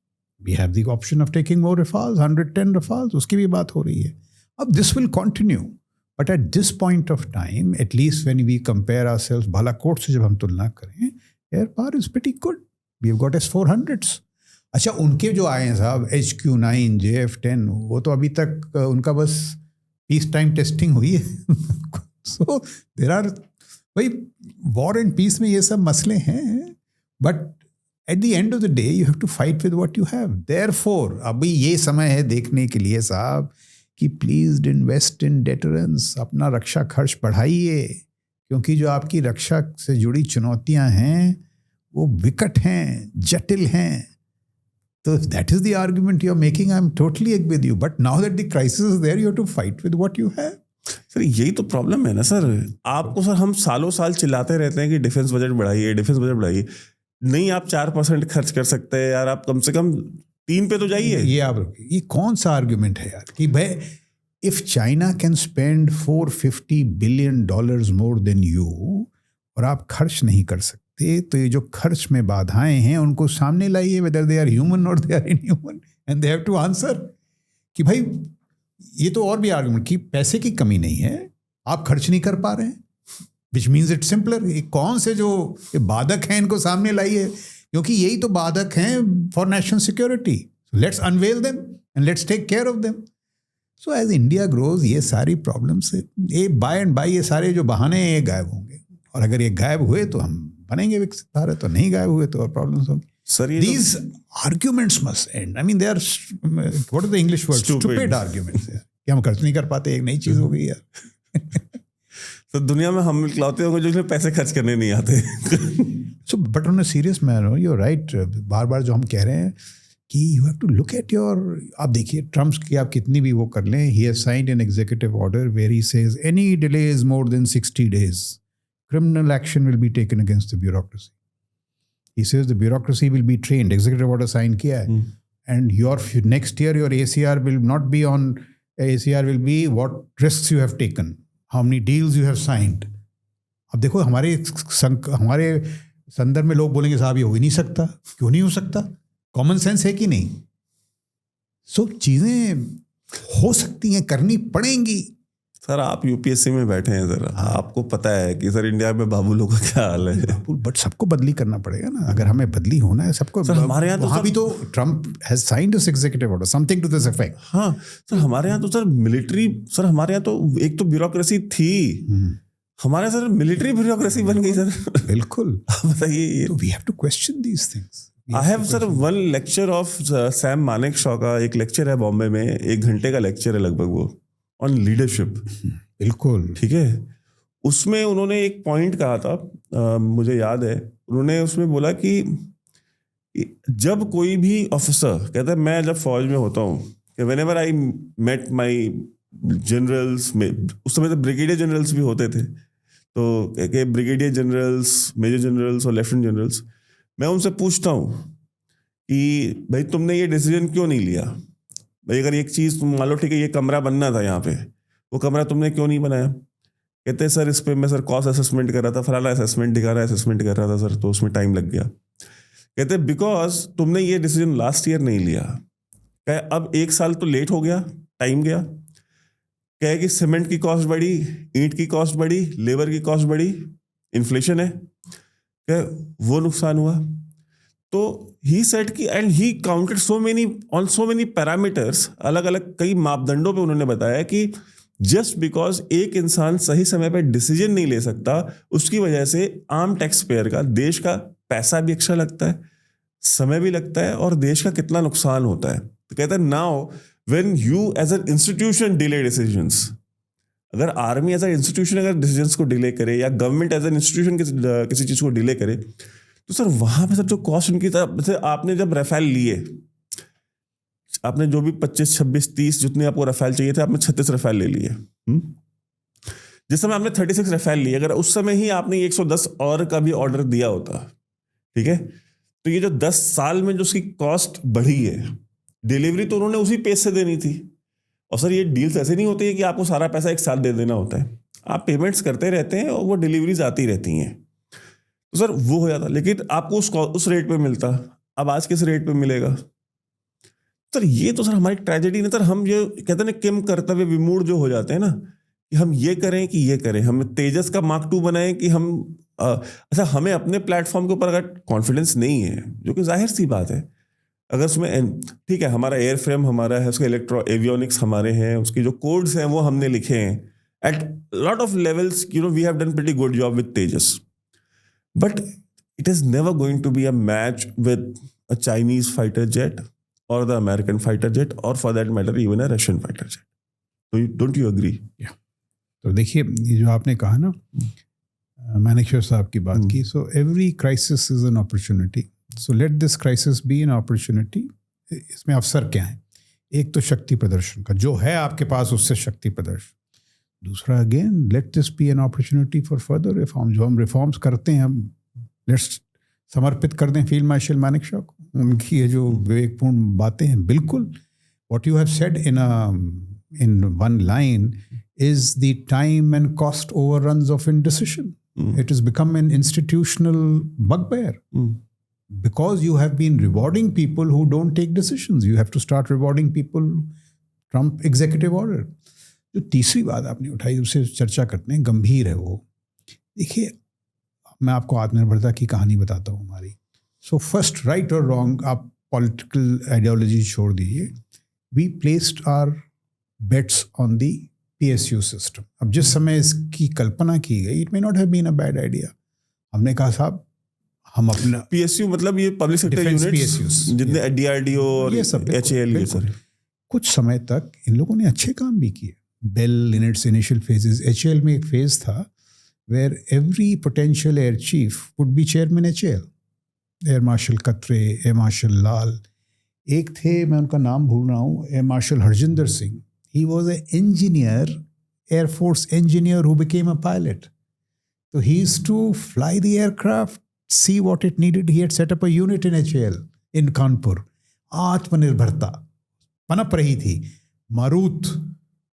S1: We have the option of taking more Rafales, 110 Rafales, उसकी भी बात हो रही है। अब this will continue, but at this point of time, at least when we compare ourselves, Balakot से जब हम तुलना करें, air power is pretty good. We have got S-400s। अच्छा, उनके जो आए हैं साहब HQ-9, JF-10, वो तो अभी तक उनका बस पीस टाइम टेस्टिंग हुई है। सो देयर आर, भाई वॉर एंड पीस में ये सब मसले हैं, but at the end of the day you have to fight with what you have. Therefore अभी ये समय है देखने के लिए साहब कि प्लीज इन्वेस्ट इन डेटरेंस। अपना रक्षा खर्च बढ़ाइए, क्योंकि जो आपकी रक्षा से जुड़ी चुनौतियां हैं वो विकट हैं, जटिल हैं। So if that is the argument you're making, I'm totally agree with you. But now that the crisis is there, you have to fight with what you have.
S2: Sir यही तो प्रॉब्लम है ना सर। आपको sir हम सालों साल चिल्लाते रहते हैं कि डिफेंस बजट बढ़ाइए, डिफेंस बजट बढ़ाइए। नहीं, आप 4% खर्च कर सकते हैं यार, आप कम से कम 3 पे तो जाइए।
S1: ये कौन सा आर्ग्यूमेंट है यार कि भाई if China can spend $450 billion more than you और आप खर्च नहीं कर सकते, तो ये जो खर्च में बाधाएं हैं उनको सामने लाइए, whether they are human or they are inhuman, and they have to answer कि भाई ये तो और भी आर्गुमेंट कि पैसे की कमी नहीं है, आप खर्च नहीं कर पा रहे हैं, which means it's simpler। ये कौन से जो बाधक हैं इनको सामने लाइए, क्योंकि यही तो बाधक हैं for national security. Let's unveil them and let's take care of them. So as India grows ये सारी प्रॉब्लम्स ये बाय एंड बाय ये सारे जो बहाने हैं ये गायब होंगे, और अगर ये गायब हुए तो हम बनेंगे विकसित भारत, और नहीं गायब हुए तो और प्रॉब्लम्स होंगी.
S2: सर ये
S1: These arguments must end. I mean, they are, what is the English word? Stupid arguments. कि हम खर्च नहीं कर पाते, एक नई चीज हो गई यार.
S2: तो दुनिया में हम इकलौते होंगे जो इसमें पैसे खर्च करने नहीं आते.
S1: So, but on a serious manner, you're right. बार बार जो हम कह रहे हैं कि you have to look at your, आप देखिए ट्रम्प की आप कितनी भी वो कर लें, he has signed an executive order where he says any delay is more than 60 days, criminal action will be taken against the bureaucracy. He says the bureaucracy will be trained. Executive order sign किया है. And your next year your ACR will not be on, ACR will be what risks you have taken, how many deals you have signed. अब देखो हमारे संदर्भ में लोग बोलेंगे साहब ये हो ही नहीं सकता. क्यों नहीं हो सकता? कॉमन सेंस है कि नहीं? सो चीजें हो सकती हैं, करनी पड़ेंगी.
S2: सर आप यूपीएससी में बैठे हैं सर, आपको पता है कि सर इंडिया में बाबुलों का क्या हाल है.
S1: बट सबको बदली करना पड़ेगा ना, अगर हमें बदली होना है सबको.
S2: सर हमारे यहाँ तो
S1: वहाँ भी तो Trump has signed this executive order, something to this effect.
S2: हाँ सर हमारे यहाँ तो सर मिलिट्री, सर हमारे यहाँ तो एक तो ब्यूरोक्रेसी थी, हमारे सर मिलिट्री ब्यूरोक्रेसी बन गई सर.
S1: बिल्कुल.
S2: बताइए.
S1: We have to question these things.
S2: I have sir one lecture of Sam Manekshaw का एक लेक्चर है बॉम्बे में, 1 घंटे का लेक्चर है लगभग वो, ऑन लीडरशिप.
S1: बिल्कुल
S2: ठीक है. उसमें उन्होंने एक पॉइंट कहा था, मुझे याद है, उन्होंने उसमें बोला कि जब कोई भी ऑफिसर कहता है, मैं जब फौज में होता हूँ, whenever I met my generals में, उस समय तो ब्रिगेडियर जनरल्स भी होते थे, तो ब्रिगेडियर जनरल्स, मेजर जनरल्स और लेफ्टिनेंट जनरल्स, मैं उनसे पूछता हूँ कि भाई तुमने ये डिसीजन क्यों नहीं लिया. भाई अगर एक चीज़ तुम मान लो, ठीक है ये कमरा बनना था यहाँ पे, वो कमरा तुमने क्यों नहीं बनाया. कहते हैं सर इस पे मैं सर कॉस्ट असेसमेंट कर रहा था, फलाना असेसमेंट दिखा रहा है, असेसमेंट कर रहा था सर, तो उसमें टाइम लग गया. कहते हैं बिकॉज तुमने ये डिसीजन लास्ट ईयर नहीं लिया. कहे अब 1 साल तो लेट हो गया, टाइम गया. कहे कि सीमेंट की कॉस्ट बढ़ी, ईंट की कॉस्ट बढ़ी, लेबर की कॉस्ट बढ़ी, इन्फ्लेशन है, कहे वो नुकसान हुआ. तो ही सेड कि and he counted so many parameters, अलग अलग कई मापदंडों पे उन्होंने बताया कि जस्ट बिकॉज एक इंसान सही समय पे डिसीजन नहीं ले सकता, उसकी वजह से आम टैक्स पेयर का, देश का पैसा भी अच्छा लगता है, समय भी लगता है, और देश का कितना नुकसान होता है. तो कहता है now when you as an institution delay decisions, अगर आर्मी एज एन इंस्टीट्यूशन अगर डिसीजंस को डिले करे, या गवर्नमेंट एज एन इंस्टीट्यूशन किसी चीज को डिले करे, तो सर वहां पे सर जो कॉस्ट उनकी तरफ, जैसे आपने जब रफेल लिए, आपने जो भी 25, 26, 30 जितने आपको रफेल चाहिए थे, आपने 36 रफेल ले लिए. जिस समय आपने 36 रफेल लिए, अगर उस समय ही आपने 110 और का भी ऑर्डर दिया होता, ठीक है, तो ये जो 10 साल में जो उसकी कॉस्ट बढ़ी है, डिलीवरी तो उन्होंने उसी पेज से देनी थी. और सर ये डील्स ऐसे नहीं होती है कि आपको सारा पैसा एक साथ दे देना होता है, आप पेमेंट्स करते रहते हैं और वो डिलीवरीज आती रहती हैं. तो सर वो हो जाता, लेकिन आपको उस रेट पे मिलता, अब आज किस रेट पे मिलेगा. सर ये तो सर हमारी ट्रेजेडी नहीं. सर हम ये कहते हैं ना, किम कर्तव्य विमूढ़ जो हो जाते हैं ना, कि हम ये करें कि ये करें, हम तेजस का मार्क 2 बनाएं कि हम अच्छा, हमें अपने प्लेटफॉर्म के ऊपर अगर कॉन्फिडेंस नहीं है, जो कि जाहिर सी बात है, अगर उसमें ठीक है हमारा एयर फ्रेम हमारा है, उसके एवियोनिक्स हमारे हैं, उसकी जो कोड्स हैं वो हमने लिखे हैं, at lot of levels we have done pretty good job with Tejas, but it is never going to be a match with a Chinese fighter jet or the American fighter jet, or for that matter even a Russian fighter jet. So don't you agree?
S1: Yeah. तो देखिए ये जो आपने कहा ना, मानेकशॉ साहब की बात की, so every crisis is an opportunity. So let this crisis be an opportunity. इसमें अवसर क्या है? एक तो शक्ति प्रदर्शन का, जो है आपके पास उससे शक्ति प्रदर्शन. दूसरा again let this be an opportunity for further reform. जो हम रिफॉर्म्स करते हैं, हम let's समर्पित कर दें फील्ड मार्शल मानेकशॉ को, उनकी ये जो विवेकपूर्ण बातें हैं. बिल्कुल, what you have said in one line is the time and cost overruns of indecision. It has become an institutional bugbear because you have been rewarding people who don't take decisions. You have to start rewarding people. Trump executive order. जो तीसरी बात आपने उठाई, उससे चर्चा करते हैं, गंभीर है वो. देखिए मैं आपको आत्मनिर्भरता की कहानी बताता हूँ हमारी. सो फर्स्ट, राइट और रॉन्ग, आप पॉलिटिकल आइडियोलॉजी छोड़ दीजिए. We placed our bets on the PSU system. अब जिस समय इसकी कल्पना की गई, it may not have been a bad idea. हमने कहा साहब हम अपना
S2: PSU मतलब ये public sector
S1: Defense
S2: units
S1: PSUs,
S2: जितने DRDO और
S1: ये सब बिल्कुल,
S2: HAL, ये
S1: बिल्कुल।
S2: सर
S1: कुछ समय तक इन लोगों ने अच्छे काम भी किए। BEL in its initial phases, HAL में एक फेज था where every potential air chief would be chairman HAL, air marshal Katre, air marshal Lal, एक थे मैं उनका नाम भूल रहा हूँ, air marshal Harjinder Singh. He was a engineer, air force engineer who became a pilot. So he used to fly the aircraft, see what it needed. He had set up a unit in HAL in Kanpur. आत्मनिर्भरता पनप रही थी। Marut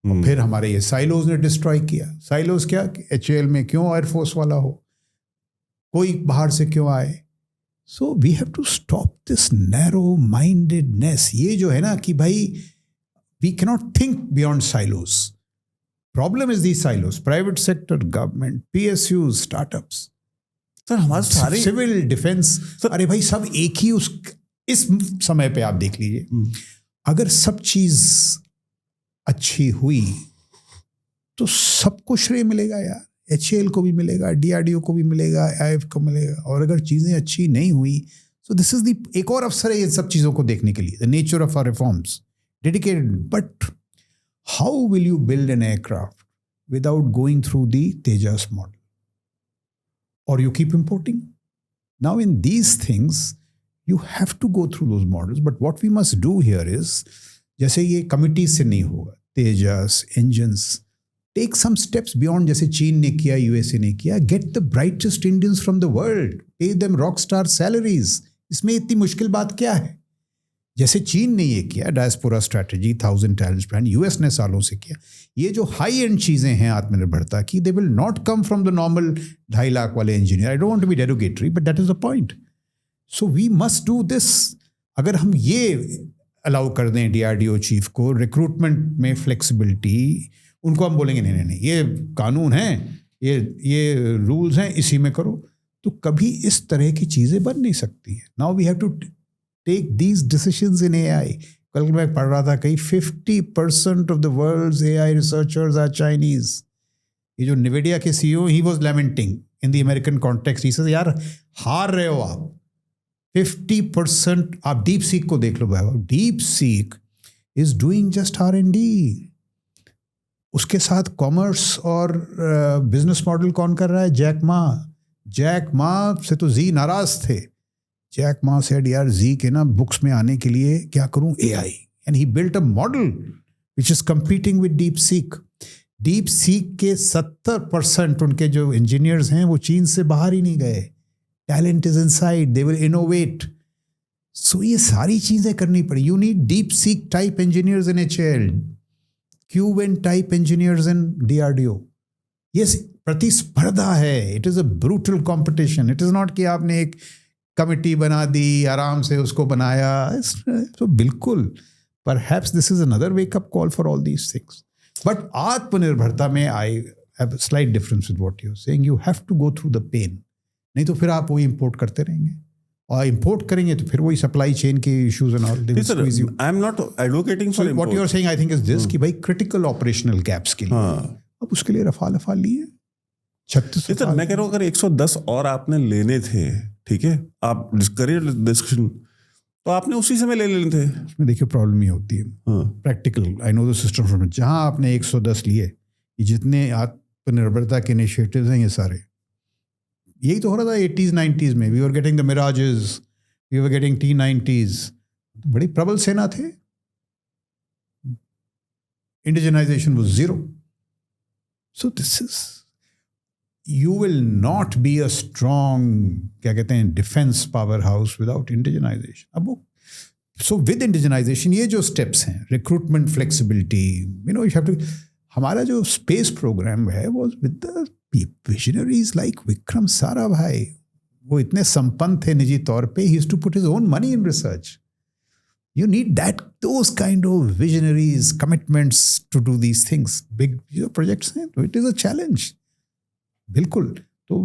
S1: फिर हमारे ये silos ने destroy किया। Silos क्या, HAL में क्यों एयरफोर्स वाला हो, कोई बाहर से क्यों आए। So we have to stop this narrow mindedness. ये जो है ना कि भाई we cannot think beyond silos. Problem is these silos, private sector, government, PSUs, startups.
S2: Sir हमारे सारे
S1: सिविल डिफेंस, अरे भाई सब एक ही इस समय पे आप देख लीजिए, अगर सब चीज अच्छी हुई तो सबको श्रेय मिलेगा यार। HAL को भी मिलेगा, DRDO को भी मिलेगा, IF को मिलेगा। और अगर चीजें अच्छी नहीं हुई तो दिस इज द एक और अवसर है इन सब चीजों को देखने के लिए। The nature of our reforms dedicated, but how will you build an aircraft without going through the Tejas model? Or you keep importing? Now in these things, you have to go through those models. But what we must do here is, जैसे ये committee से नहीं होगा, Tejas, engines, take some steps beyond, जैसे चीन ने किया, USA ने किया, get the brightest Indians from the world, pay them rock star salaries. इसमें इतनी मुश्किल बात क्या है? जैसे चीन ने ये किया, diaspora strategy, 1000 talents plan, US ने सालों से किया। ये जो हाई एंड चीज़ें हैं आत्मनिर्भरता की, they will not come from the normal 2.5 lakh वाले engineer. I don't want to be derogatory, but that is the point. So we must do this. अगर हम ये अलाउ कर दें DRDO चीफ को रिक्रूटमेंट में फ्लेक्सिबिलिटी, उनको हम बोलेंगे नहीं नहीं नहीं, ये कानून है, ये रूल्स हैं, इसी में करो, तो कभी इस तरह की चीज़ें बन नहीं सकती हैं। Now we have to take these decisions in AI. कल मैं पढ़ रहा था कहीं 50% of the world's AI researchers are Chinese. ये जो NVIDIA के CEO, he was lamenting in the American context. He says यार हार रहे हो आप। 50%, आप डीप सीक को देख लो भाई, deep seek is doing just R&D. उसके साथ कॉमर्स और बिजनेस मॉडल कौन कर रहा है? जैक मा से तो जी नाराज थे। जैक मा said यार जी के ना बुक्स में आने के लिए क्या करूं, AI, and he built a model which is competing with DeepSeek. DeepSeek के 70% उनके जो इंजीनियर्स हैं वो चीन से बाहर ही नहीं गए। Talent is inside, they will innovate. So ये सारी चीजें करनी पड़ी। You need DeepSeek type engineers in HAL, QN type engineers in DRDO। ये प्रतिस्पर्धा है। It is a brutal competition. It is not कि आपने एक कमिटी बना दी, आराम से उसको बनाया। तो बिल्कुल, perhaps this is another wake up call for all these things. But आत्मनिर्भरता में I have a slight difference with what you are saying. You have to go through the pain, नहीं तो फिर आप वही इंपोर्ट करते रहेंगे, और इंपोर्ट करेंगे तो फिर वही सप्लाई चेन के issues and all.
S2: I am not advocating for
S1: what you are saying I think is this कि भाई क्रिटिकल ऑपरेशनल गैप्स के लिए अब उसके लिए रफा लिए 36।
S2: मैं कह रहा हूँ अगर 110 और आपने लेने थे, ठीक है, आप करिए डिस्कशन, तो आपने उसी समय ले लेने थे।
S1: उसमें देखिए प्रॉब्लम ये होती है practical, I know the system from, जहाँ आपने 110 लिए, ये जितने आत्मनिर्भरता के इनिशिएटिव्स हैं ये सारे, यही तो हो रहा था 80s 90s में। We were getting the Mirages, we were getting T90s, बड़ी प्रबल सेना थे। Indigenisation was zero. So this is, you will not be a strong, क्या कहते हैं, defence power house without indigenisation. अब वो, सो विद इंडिजिनाइजेशन ये जो स्टेप्स हैं, recruitment flexibility, you know, you have to, हमारा जो स्पेस प्रोग्राम है वो with the visionaries like Vikram Sarabhai, वो इतने संपन्न थे निजी तौर पे, he used to put his own money in research. You need those kind of visionaries, commitments to do these things. Big projects हैं, तो it is a challenge. बिल्कुल। तो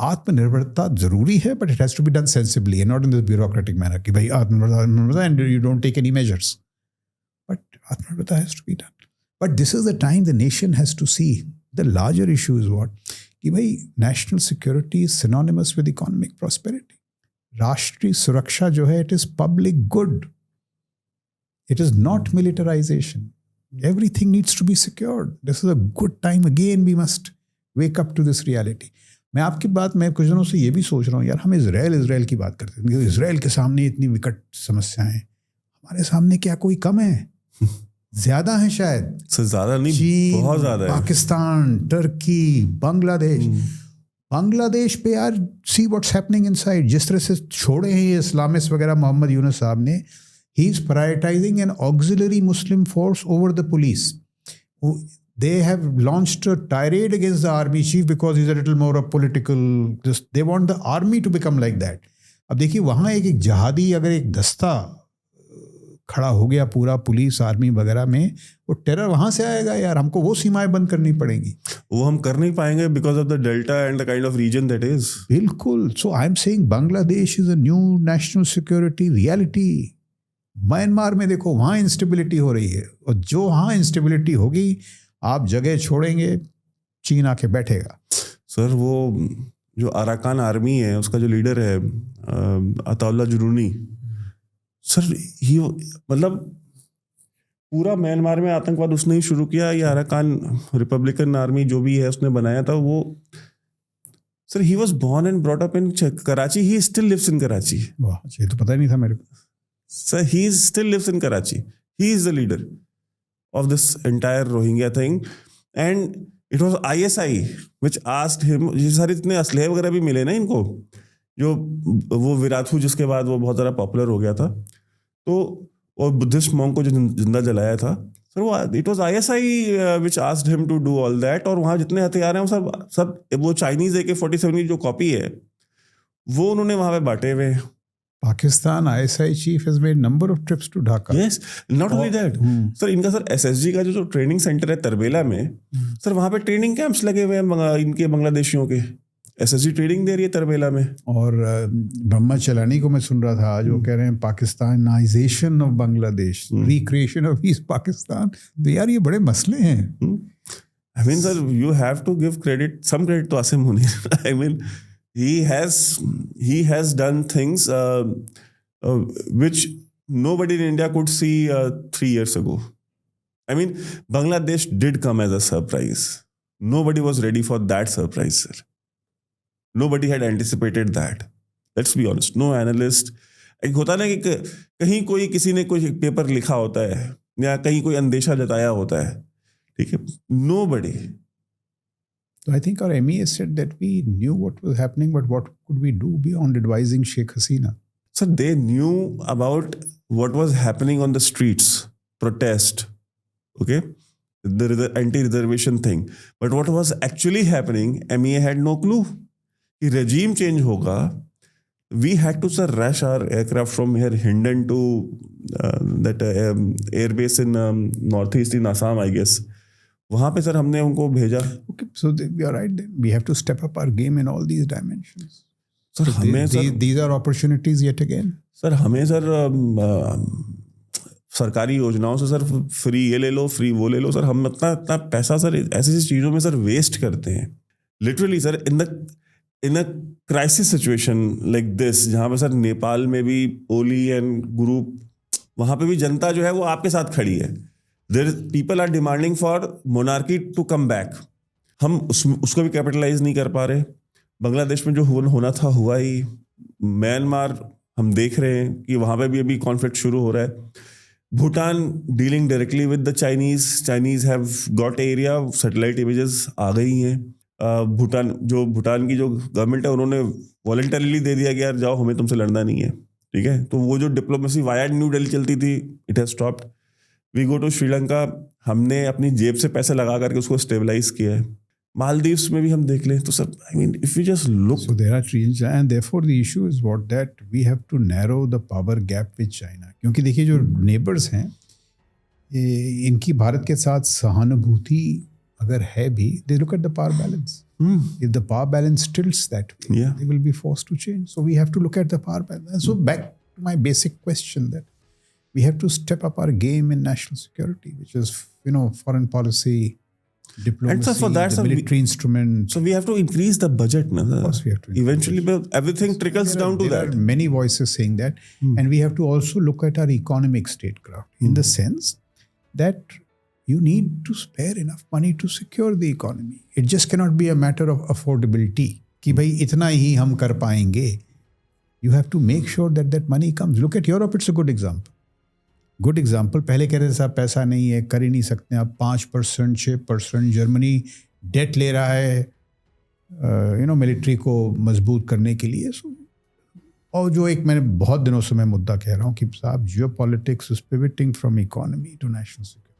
S1: आत्मनिर्भरता जरूरी है, but it has to be done sensibly and not in this bureaucratic manner कि भाई आत्मनिर्भरता and you don't take any measures. But Atmanirbharta has to be done. But this is the time the nation has to see. The larger issue is what? कि भाई national security is synonymous with economic prosperity. राष्ट्रीय सुरक्षा जो है, it is public good. It is not militarization. Everything needs to be secured. This is a good time. Again, we must wake up to this reality. मैं कुछ दिनों से ये भी सोच रहा हूँ यार, हम इजराइल की बात करते हैं, इजराइल के सामने इतनी विकट समस्याएं, हमारे सामने क्या कोई कम है? ज्यादा है शायद,
S2: ज्यादा नहीं,
S1: चीन,
S2: बहुत ज्यादा है।
S1: पाकिस्तान, टर्की, बांग्लादेश पे यार, सी व्हाट्स हैपनिंग इनसाइड। जिस तरह से छोड़े हैं ये इस्लामिस्ट वगैरह मोहम्मद यूनुस साहब ने, he is prioritising N auxiliary Muslim force over the police. They have launched a tirade against the army chief because he's a little more of political. They want the army to become like that. अब देखिए वहाँ एक जहादी अगर एक दस्ता खड़ा हो गया पूरा पुलिस आर्मी वगैरह में, वो टेरर वहाँ से आएगा यार। हमको वो सीमाएं बंद करनी पड़ेंगी।
S2: वो हम कर नहीं पाएंगे because of the delta and the kind of region that is.
S1: बिल्कुल। So I'm saying Bangladesh is a new national security reality. Myanmar में देखो वहाँ इंस्टेबिलिटी हो रही है, और जो वहाँ इंस्टेबिलिटी होगी, आप जगह छोड़ेंगे, चीन आके बैठेगा।
S2: सर वो जो अराकान आर्मी है उसका जो लीडर है अताउल्ला जुरूनी सर, ये मतलब पूरा म्यांमार में आतंकवाद उसने ही शुरू किया। ये अराकान रिपब्लिकन आर्मी जो भी है उसने बनाया था वो। Sir he was born and brought up in Karachi, he still lives in Karachi.
S1: वाह, ये तो पता ही नहीं था मेरे को।
S2: Sir he still lives in Karachi, he is the leader of this entire Rohingya thing, and it was ISI which asked him। ये सारे इतने असलहे वगैरह भी मिले ना इनको, जो वो विराथू जिसके बाद वो बहुत ज़्यादा पॉपुलर हो गया था, तो और बुद्धिस्ट मॉन्क को जो जिंदा जलाया था सर, वो it was ISI which asked him to do all that। और वहाँ जितने हथियार हैं वो सब वो चाइनीज़ AK-47 की जो कॉपी है वो उन्होंने वहाँ पे बांटे हुए हैं।
S1: Pakistan ISI chief has made number of trips to Dhaka.
S2: Yes, not only that, sir इनका सर SSG का जो ट्रेनिंग सेंटर है तरबेला में, सर वहाँ पे ट्रेनिंग कैंप्स लगे हुए हैं इनके बांग्लादेशियों के। SSG ट्रेनिंग दे रही है तरबेला में। और
S1: ब्रह्मा चलानी को मैं सुन रहा था जो कह रहे हैं Pakistanization of Bangladesh, recreation of East Pakistan. तो यार ये बड़े मसले हैं।
S2: I mean sir, you have to give some credit to Asim Munir। I mean he has done things which nobody in India could see 3 years ago. I mean, Bangladesh did come as a surprise. Nobody was ready for that surprise, sir. Nobody had anticipated that. Let's be honest. No analyst. एक होता ना कि कहीं कोई किसी ने कोई paper लिखा होता है या कहीं कोई अंदेशा जताया होता है, ठीक है, nobody.
S1: So I think our MEA said that we knew what was happening, but what could we do beyond advising Sheikh Hasina?
S2: So they knew about what was happening on the streets, protest, okay, the anti-reservation thing. But what was actually happening, MEA had no clue. कि regime change होगा. We had to sir rush our aircraft from here Hindon to that airbase in northeast in Assam, I guess. वहाँ पे sir हमने उनको भेजा।
S1: Okay, so we are right then. We have to step up our game in all these dimensions.
S2: Sir हमें sir
S1: these are opportunities yet again.
S2: Sir हमें sir सरकारी योजनाओं से सर फ्री ये ले लो, फ्री वो ले लो। सर हम इतना पैसा सर ऐसी चीज़ों में सर वेस्ट करते हैं। Literally sir in a crisis situation like this, जहाँ पे सर नेपाल में भी ओली एंड ग्रुप, वहाँ पे भी जनता जो है वो आपके साथ खड़ी है। People are demanding for monarchy to come back. हम उसको भी कैपिटलाइज नहीं कर पा रहे। बांग्लादेश में जो होना था हुआ ही। म्यांमार हम देख रहे हैं कि वहाँ पे भी अभी कॉन्फ्लिक्ट शुरू हो रहा है। Bhutan dealing directly with the Chinese have got area, satellite images आ गई हैं। भूटान की जो गवर्नमेंट है उन्होंने वॉलंटरीली दे दिया कि यार जाओ, हमें तुमसे लड़ना नहीं है, ठीक है। तो वो जो डिप्लोमेसी वाया न्यू दिल्ली चलती थी, it has stopped. We go to Sri Lanka, हमने अपनी जेब से पैसे लगा करके उसको स्टेबलाइज किया है। मालदीव्स में भी हम देख लें तो sir, I mean if you just look,
S1: so there are changes and therefore the issue is what that we have to narrow the power gap with China। क्योंकि देखिए जो नेबर्स हैं इनकी भारत के साथ सहानुभूति अगर है भी, they look at the power balance। If the power balance tilts that way, they will be forced to change. So we have to look at the power balance। So back to my basic question that we have to step up our game in national security, which is, foreign policy, diplomacy,
S2: for that,
S1: the
S2: sir,
S1: military instruments.
S2: So we have to increase the budget. No?
S1: Of course we have to increase
S2: Eventually,
S1: the budget.
S2: everything trickles down to
S1: There
S2: that.
S1: are many voices saying that. And we have to also look at our economic statecraft in the sense that you need to spare enough money to secure the economy. It just cannot be a matter of affordability. कि भाई इतना ही हम कर पाएंगे. You have to make sure that that money comes. Look at Europe, it's a good example. Good example. पहले कह रहे थे साहब पैसा नहीं है, कर ही नहीं सकते. अब 5%, 6% जर्मनी डेट ले रहा है मिलिट्री को मजबूत करने के लिए. और जो एक मैंने बहुत दिनों से मैं मुद्दा कह रहा हूँ कि साहब geopolitics is pivoting from economy to national security.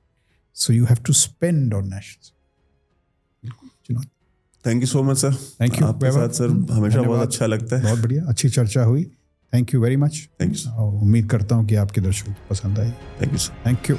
S1: So you have to spend on national security.
S2: Thank you so much sir.
S1: Thank you.
S2: आपके साथ सर हमेशा बहुत अच्छा लगता है.
S1: बहुत बढ़िया, अच्छी चर्चा हुई. Thank you very much.
S2: Thank you.
S1: उम्मीद करता हूँ कि आपके दर्शकों को पसंद आई.
S2: Thank you sir.
S1: Thank you.